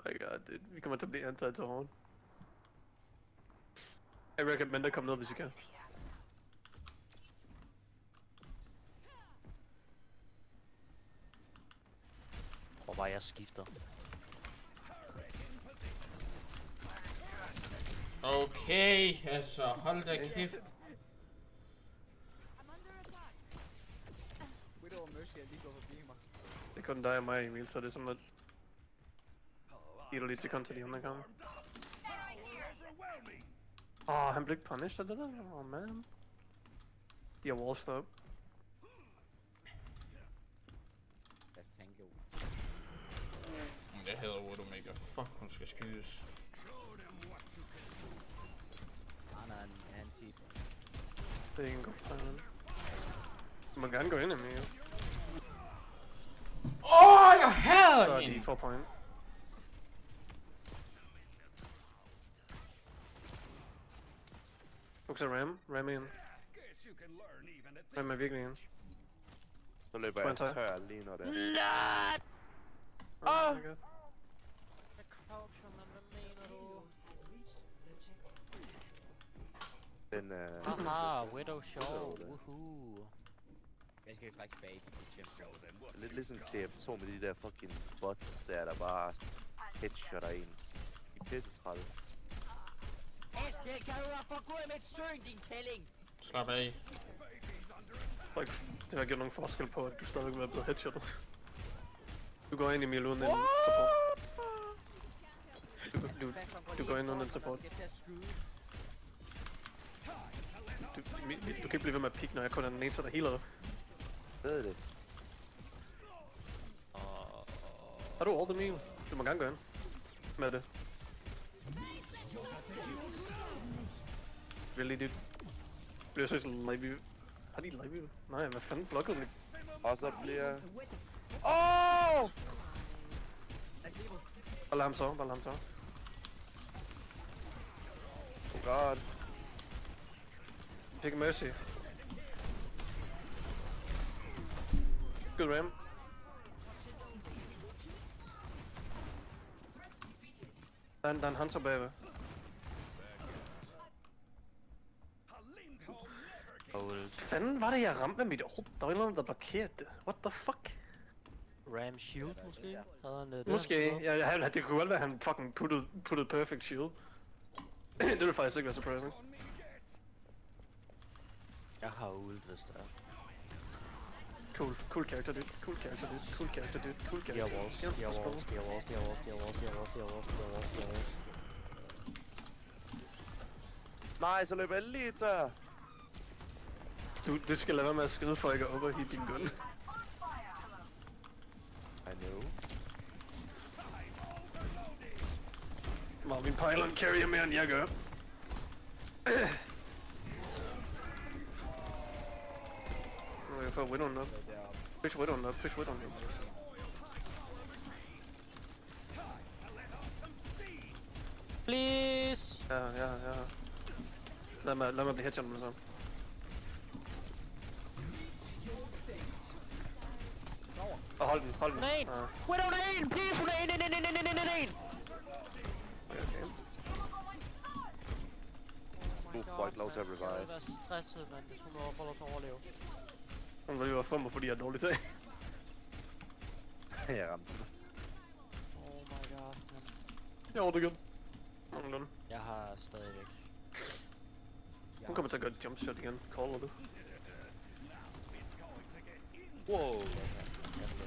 My god, dude. Vi kommer til at blive antaget til hården. Jeg recommender at komme ned, hvis I kan. Hvor var jeg skifter? Okay, altså, hold da kæft. Widow og Mercy er lige gået forbi mig. Det er kun dig og mig, Emil, så det er sådan lidt... Giver du lige til kontra de andre kampe. Han blev ikke punished af det der? Man. De har wallsed up. Lad os tænke jo. Jeg hader Widowmaker. Fuck, hun skal skydes. Han er en anti. Det er ikke en god plan. Du må gerne gå ind, Emil. Jeg hader Så er hende! de 4 point. Okay, Ram ind. Ram er virkelig ind. Så løber jeg tør lige når det er. Not! Oh my god. Jeg croucher, men hvad mener du? Den Haha, Widow sjov, woohoo. Jeg skal trække tilbage til lidt ligesom TF2 med de der fucking bots der bare headshotter en. De er pisse trætte. Eskild, kan du være for god med et søn, din kælling? Slap af. Det har gjort nogen forskel på, at du stadigvæk er blevet headshottet. Du går ind i Emil uden en support. Du går ind uden en support. Du kan ikke blive ved med at pikke, når jeg kun er den eneste, der healer dig. Ved det? Har du ultet, Emil? Du må gerne gå ind med det. Really, dude? Bliver jeg så live. Har de live? Nej, hvad fanden blokkede den? Og så bliver... Bare lad ham så, bare lad ham så. Oh god. Fik Mercy. Good Ram. Der er en Hunter bagved. Fanden var det, jeg ramte med mit hold? Der var en eller anden, der blokerede det. What the fuck? Ram shield måske? Havde han det? Måske. Ja, det kunne godt være, at han fucking puttede perfect shield. Det ville faktisk ikke være surprising. Jeg har ult, hvis det er. Cool character, dude. Cool character, dude. Cool character, dude. Cool character. De har walls, de har walls, de har walls, de har walls, de har walls, de har walls, de har walls, de har walls, de har walls. Nej, så løber jeg lige tør. Du skal lade være med at skride for ikke at overheat din gun. I know. Marvin Pylon carrier mere end jeg gør. Nu er jeg for Widow'en op. Push Widow'en op, push Widow'en op. Please! Ja. Lad mig blive headshot med det samme. Og hold den. Hun er en! Widow, hun er en! Please, hun er en! Okay. Fuck, lov til at revive. Jeg vil være stresset, mand, hvis hun får lov til at overleve. Hun vil jo få mig, fordi jeg er dårlig til. Jeg ramte den. Oh my god, man. Jeg overtog igen. Nogenlunde. Jeg har stadigvæk. Hun kommer til at gøre et jump shot igen. Caller det. Wow.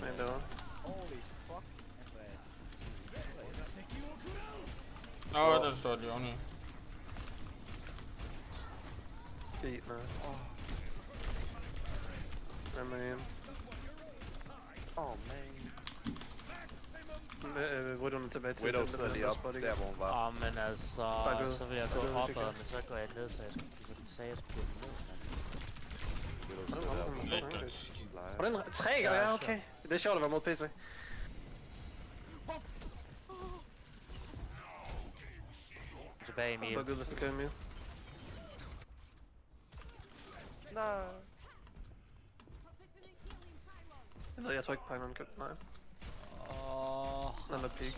Nej, det var. Holy fuck, Andreas. Nå, der står Johnny. Fint, nej. Hvad med en? Oh man. Widow'en tilbage til Widow den, sidder lige op, der hvor hun var. Åh, men altså, Back ud. så vil jeg Back gå ud, opad, Chica. men så går jeg ned, så jeg sagde, jeg skulle gå ned. Widow Hvordan sidder var deroppe. hun? Lækkert skidt. Hvordan? 3 gange? Ja, okay. Det er sjovt at være mod PC. Tilbage, Emil. Bare ud, hvis du kan, Emil. Nej. Jeg tror ikke, Pylon kan. Nej. Åh. Den er peak.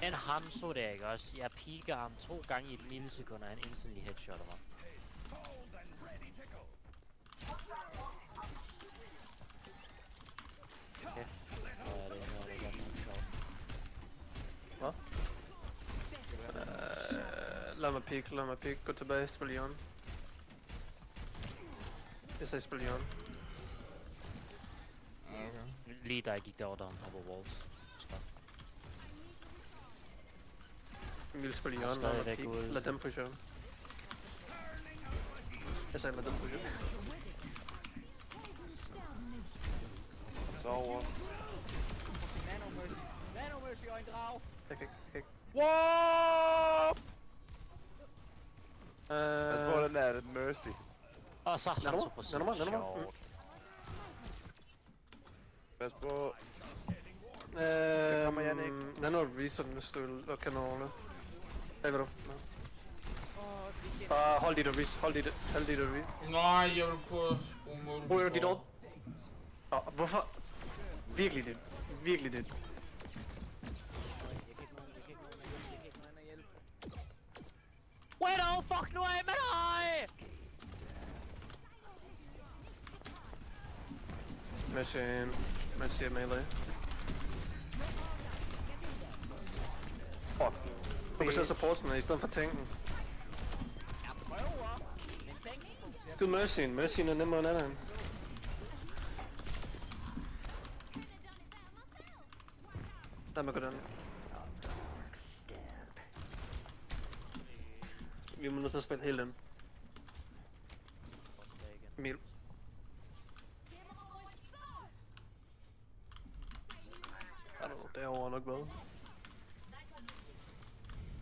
En Hanzo der, ikke også? Jeg piker ham 2 gange i et millisekund, og han instantly headshotter mig. Okay. Det er sjovt. Hvad? Lad mig peek. Gå tilbage, spil Jon. Jeg sagde spil Jon. Okay. Lige da jeg gik derover, da han hoppede walls. Så. Emil spil Han er Jon, lad mig stadigvæk peek. ude. Lad dem pushe Jon. Jeg sagde lad dem pushe. Sover. Nano Mercy. Nano Mercy og en drag. Jeg kan ikke. What? Jeg tror den er Mercy. Og så Hanzo på siden. Sjovt. Pas på. kommer Jannik. Nano reason, hvis du vil kanone. Hey, hvad du? No. Vi skal Bare hold dit og res. Hold dit og res. Nej, jeg vil prøve at bruge mål. Hvor er dit ord? Hvorfor? Virkelig det. Virkelig det. Widow, fuck nu af med dig! Mercy er melee. Fuck. Fokuser supporten i stedet for tanken. Jeg prøver. Men tænk fokuserer. Skud Mercy'en. Mercy'en er nemmere end anden. Lad mig gå den. Vi må nødt til at spille hele den. Emil. I don't know, derovre er nok hvad.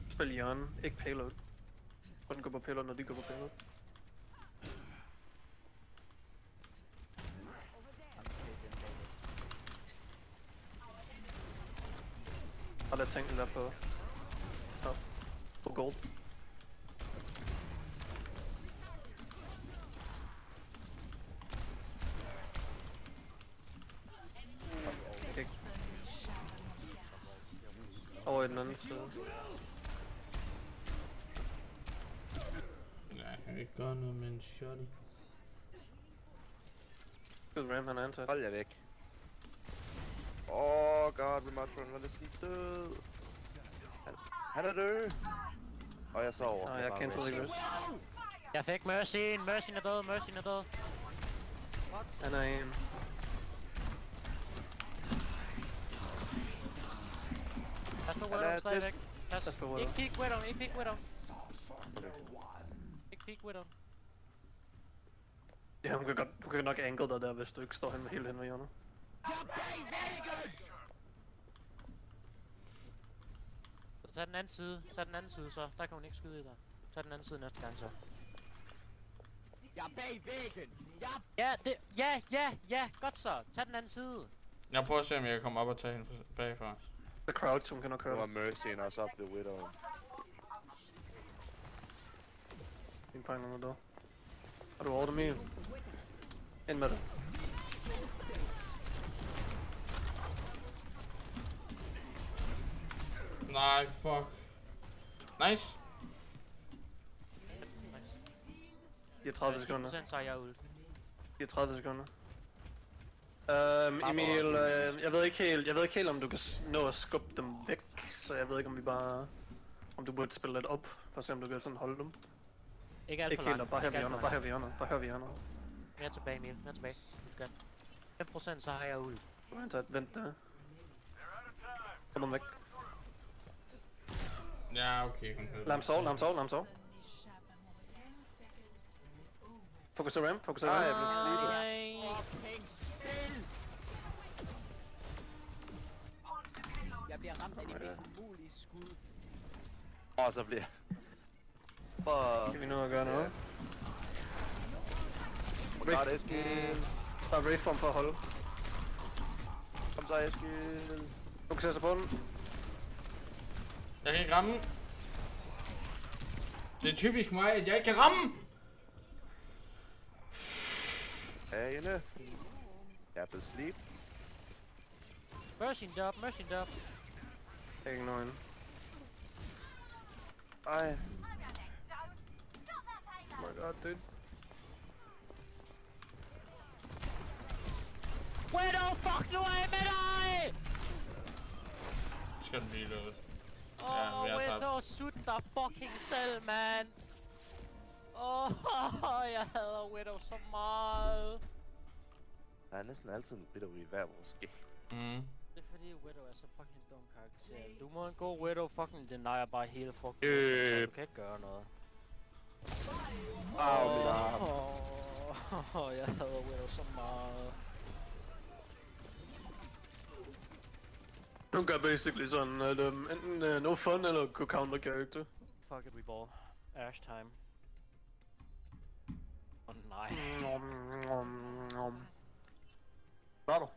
Spil Jørgen, ikke payload. Og den går på payload, når de går på payload. Og lad tanken der på... Ja, på gold. Okay. Over i den anden side. Nej, jeg kan ikke gøre noget med en shotty. Good ram, han er ansat. Hold jer væk. Oh god, Rematron var næsten død. Han er død. Og jeg sover. Nej, jeg cancel ikke rest. Jeg fik Mercy'en. Mercy'en er død. Mercy'en er død. Han er en. Pas på Widow stadigvæk. Pas på Widow. Ikke peek Widow. Ikke peek Widow. Ikke peek Widow. Ja, du kan nok angle dig der, hvis du ikke står helt hen ved hjørnet. Så tag den anden side. Tag den anden side så. Der kan hun ikke skyde i dig. Tag den anden side næste gang så. Jeg er bag væggen. Ja, det... Ja. Godt så. Tag den anden side. Jeg prøver at se, om jeg kan komme op og tage hende bagfra. The crouch, hun kan nok Nu høre var dig. Mercy'en også op ved Widow. Din pejl nummer der. Har du ordret mig? Ind med det. Nej, fuck. Nice. De har 30 sekunder. 10% så er jeg ult. De har 30 sekunder. Emil, jeg ved ikke helt om du kan nå at skubbe dem væk, så jeg ved ikke om vi bare... Om du burde spille lidt op, for at se om du kan sådan holde dem. Ikke alt Ikke for helt langt. op, bare her ved Ikke alt hjørnet, for bare her langt. ved hjørnet, bare her ved hjørnet. Mere tilbage, Emil. Mere tilbage. Godt. 5% så har jeg ult. Vent der. Kom dem væk. Ja, okay. Hun hørte Lad ham sove, lad ham sove. Fokuser ram, fokuser ram. Jeg blev slidtet. Nej. Fucking spil! Og så bliver... Skal vi nå at gøre noget? Der er det, Eskild. Der er Wraithform for at holde. Kom så, Eskild. Fokuser sig på den. Jeg kan ikke ramme. Det er typisk mig, at jeg ikke kan ramme. Ane. Jeg er blevet sleep. Mercy dub, mercy dub. Ikke nogen. Ej. Oh my god, dude. Widow, fuck nu af med dig! Skal den blive lukket. Åh, vi har tabt. Widow, sut dig fucking selv, man! Jeg hader Widow så meget. Der er næsten altid en Widow i hver vores game. Det er fordi Widow er så fucking dum karakter. Du må en god Widow fucking denier bare hele fucking du kan ikke gøre noget. Au, mit arm. Jeg hader Widow så meget. Hun gør basically sådan, at enten no fun eller go counter character. Fuck it, we ball. Ash time. Nej. Var du?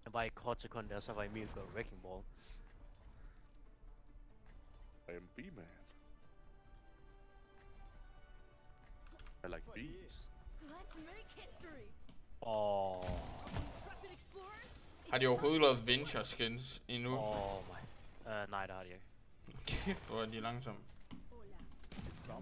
Jeg var i et kort sekund der, så var Emil gået wrecking ball. I am B-man. I like bees. Let's make history. Har de overhovedet lavet venture skins endnu? My. Nej, det har de ikke. Kæft, hvor er de langsomme. Der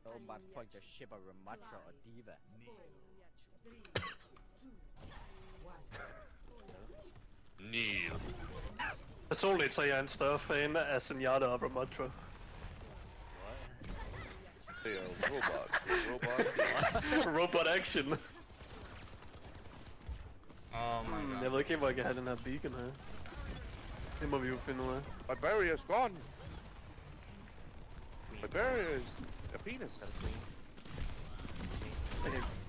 er åbenbart folk, der shipper Ramattra og Diva. Neil. Personligt så er jeg en større fan af Zenyatta og Ramattra. Det er jo robot. Robot action. Oh my god. Jeg ved ikke helt, hvor jeg kan have den her beacon her. Det må vi jo finde ud af. My barrier is gone. My barrier is a penis.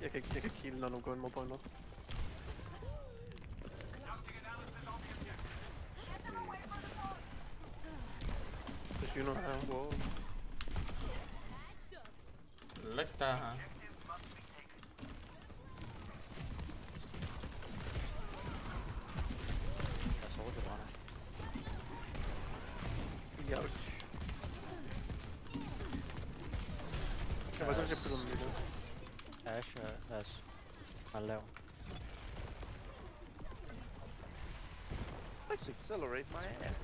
Jeg kan kill, når nogen går ind mod pointer. Det skynder her. Wow. Læg der her. Jeg så det bare. Ouch. Jeg var sådan set på den video. Ash, han lav. Let's accelerate my ass.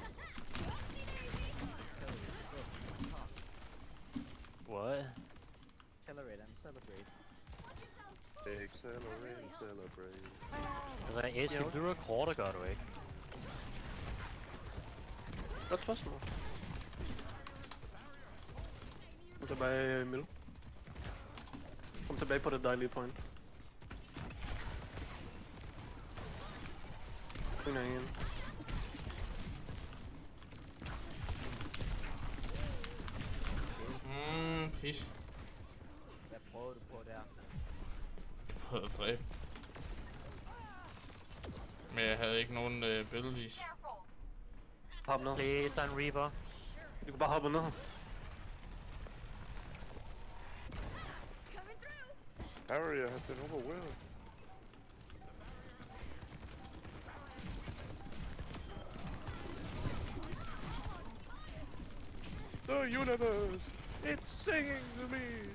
What? Accelerate and celebrate. Accelerate and celebrate. Altså, Eskild, du rekorder, gør du ikke? Godt spørgsmål. Kom tilbage, Emil. Kom tilbage på det dejlige point. Finder igen. Pis. Hvad prøvede du på der? Prøvede at dræbe. Men jeg havde ikke nogen billedvis. Hop ned. Please, der er en Reaper. Du kan bare hoppe ned. Barrier has been overwhelmed. The universe! It's singing to me!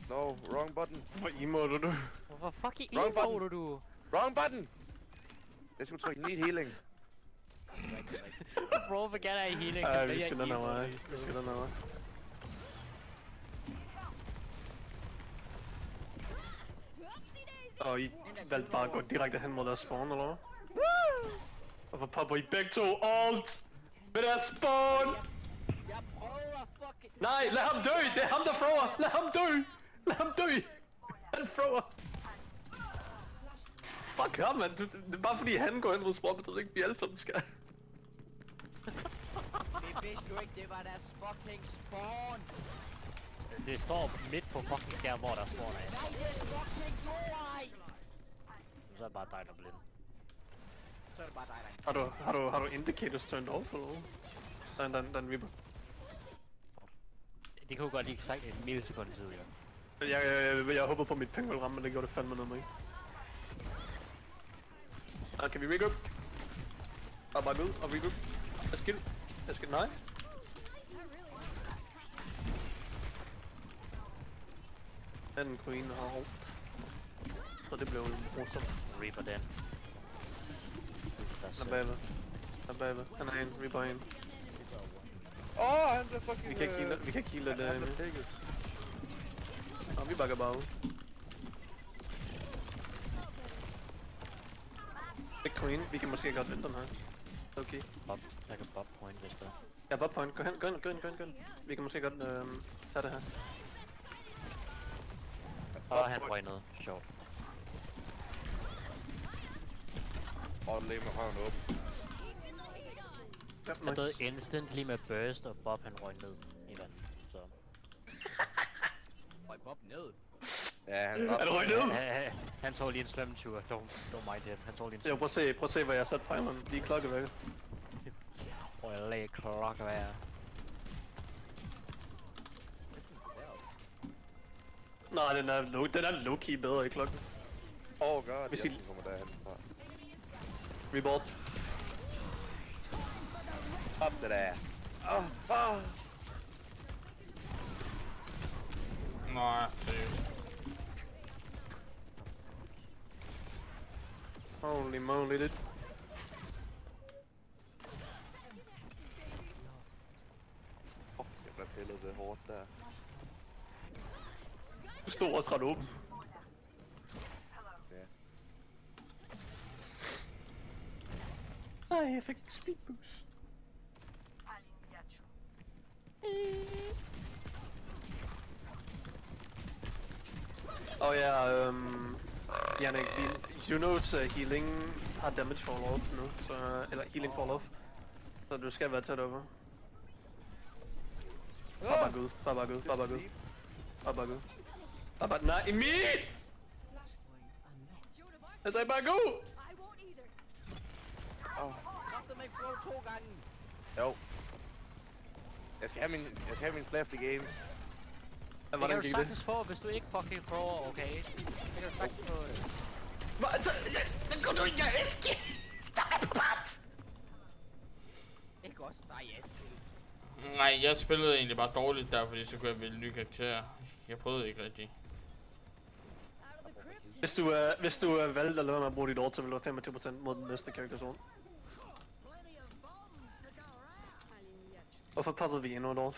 No, wrong button. Hvor emoter du? Hvorfor fucking Wrong button. emoter du? Wrong button! Jeg skulle trykke need healing. Bro, vil gerne have healing. Ej, vi skal den her vej. Vi skal den her vej. Og I valgte bare at gå direkte hen mod deres spawn, eller hvad? Hvorfor popper I begge to alt med deres spawn? Jeg prøver fucking... Nej, lad ham dø! Det er ham, der thrower! Lad ham dø! Lad ham dø! Han thrower! Fuck ham, man! Det er bare fordi han går ind mod spawn, betyder ikke, vi alle sammen skal. du ikke, det var deres fucking spawn? Det står midt på fucking skærm, hvor der spawner af. Nej, det er fucking jord! Så er det bare dig, der er blind. Så er det bare dig, der Har du indicators turned off eller hvad? Den vipper. Det kunne godt lige sagt en millisekund tidligere. Jeg håber på mit penge vil ramme, men det gjorde det fandme noget med. Kan vi rig up? Og bare ud og rig up. Jeg skal nej. Den queen har ult. Så det blev morsomt. Reaper den. Han er bagved. Han er en, Reaper en. Han blev fucking... Vi kan ikke heale det. Han blev tækket. Og vi bakker bare ud. Det er queen, vi kan måske godt vente den her. Okay. Bob. Jeg kan bob point, hvis der. Ja, bob point. Gå hen. Vi kan måske godt tage det her. Og han røg noget. Sjovt. Og læg med røven åben. Ja, Jeg døde instant lige med burst, og Bob han røg ned i vandet. Så. Røg Bob ned? Ja, han er du røg ned? Han tog lige en svømmetur. Don't mind him. Han tog lige en Jo, prøv at se, hvad jeg har sat primeren. Lige klokkevæk. Prøv at lægge klokkevær. Nej, den er low-key bedre i klokken. Oh god, Hvis jeg I- kommer derhen fra. Reboot. Op det der. Nej, seriøst. Holy moly, det. Jeg blev pillet det hårdt der. Du stod også ret åben. Ja. Nej, jeg fik speed boost. Oh ja, Jannik, you know healing har damage fall off nu, så, eller healing fall off. Så du skal være tæt over. Bare gå ud, bare gå ud. Nej, Emil! Jeg sagde bare gå! Kræfter mig flow 2 gange! Jo. Jeg skal have min flash games. Det kan du sagtens få, hvis du ikke fucking prøver, okay? Det kan du sagtens få. Hvad? Altså, den går du ikke, jeg elsker! Stop, bat! Ikke også dig, Eskild. Nej, jeg spillede egentlig bare dårligt der, fordi så kunne jeg vælge nye karakterer. Jeg prøvede ikke rigtig. Hvis du valgte at lade være med at bruge dit ord, så vil du have 25% mod den næste karakterzone. Hvorfor poppede vi endnu et ord?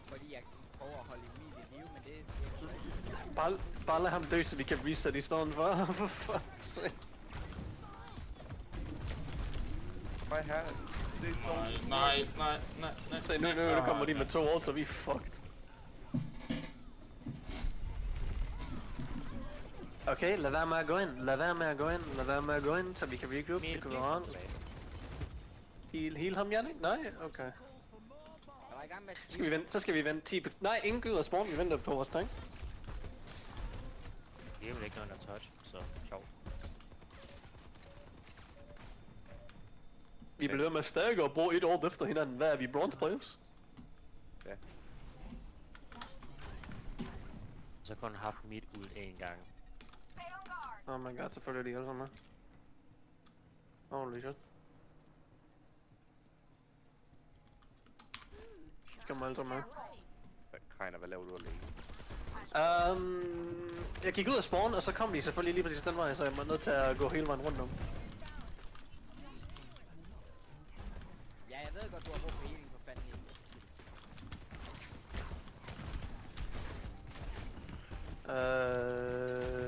Fordi jeg prøver at holde Emil i live, men det... Bare lad ham dø, så vi kan reset i stedet for. For fuck's sake. My hand. Nej. Se, nu kommer de med 2 ord, så vi er fucked. Okay, lad være med at gå ind, så vi kan regroup, det kan være on. Heal ham, Jannik? Nej? Okay. Jeg var i gang med at Så skal vi vente 10 nej, ingen gider at spawn, vi venter på vores tank. Det er jo ikke noget, der touch, så sjovt. Vi bliver med stadig at bruge et år efter hinanden. Hvad er vi, bronze players? Ja. Så kun haft mit ult en gang. Oh my god, selvfølgelig de alle sammen. Holy shit. De kommer alle sammen med. Kind of, hvad laver du alene? Jeg gik ud af spawn, og så kom de selvfølgelig lige præcis den vej, så jeg var nødt til at gå hele vejen rundt om. Ja, jeg ved godt, du har brugt for healing for fanden i.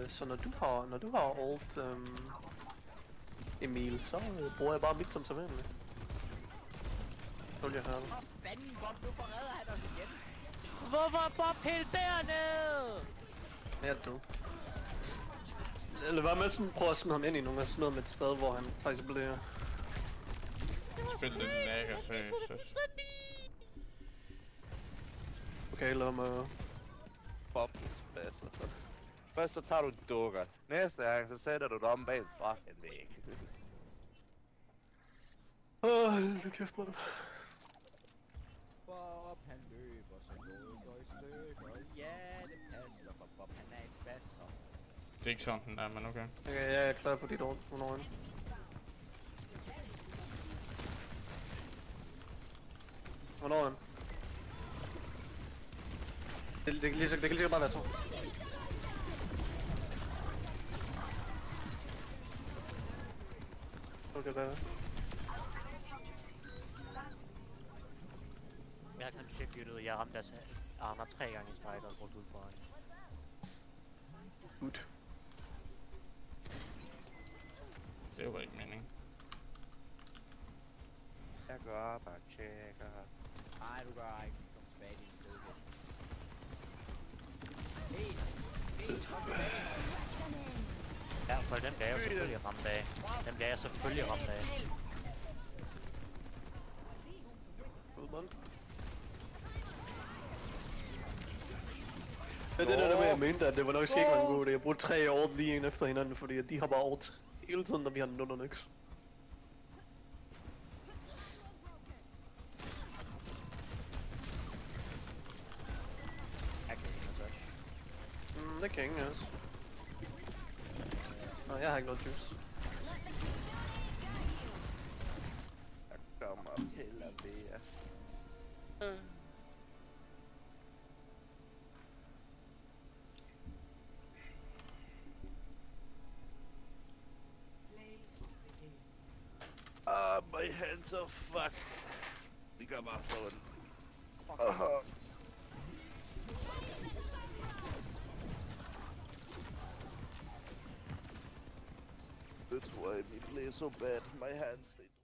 Så når du har ult, Emil, så bruger jeg bare mit som sædvanligt. Så vil jeg høre det. For fanden, Bob, nu forræder han os igen. Hvorfor er Bob helt dernede? Ja, du. Eller hvad med sådan, prøve at smide ham ind i nogle af sådan noget med et sted, hvor han faktisk bliver... spil det lækker, seriøst. Okay, lad mig... Boblenspasser. Først så tager du en dukker. Næste gang, så sætter du dig om bag en fucking væg. Hold kæft, mand. Bob, han løber, så noget går i stykker. Ja, det passer, for Bob, han er en spasser. Det er ikke sådan den der, men okay. Okay, jeg er klar på dit ord. Hvornår er det? Hvornår er det? Det kan lige så bare være to. Okay, hvad er det? Jeg kan tjekke ud. Jeg ramte altså Arner 3 gange i streg, og brugt ud på ham. Good. Det var ikke meningen. Jeg gør bare tjekker. Nej, du gør ikke. Kom tilbage, din fede hest. Hest, kom tilbage. Ja, for den bliver jeg jo selvfølgelig ramt af. Den bliver jeg selvfølgelig ramt af. God mand. Ja, det er der med, jeg mente, at det var nok ikke være en god idé. Jeg brugte 3 år lige en efter hinanden, fordi at de har bare ort hele tiden, når vi har nunder nix. Det kan ingen af os. Nå, jeg har ikke noget juice. Jeg kommer til at være. My hands are fucked. De gør bare sådan. That's why we play so bad. My hands, they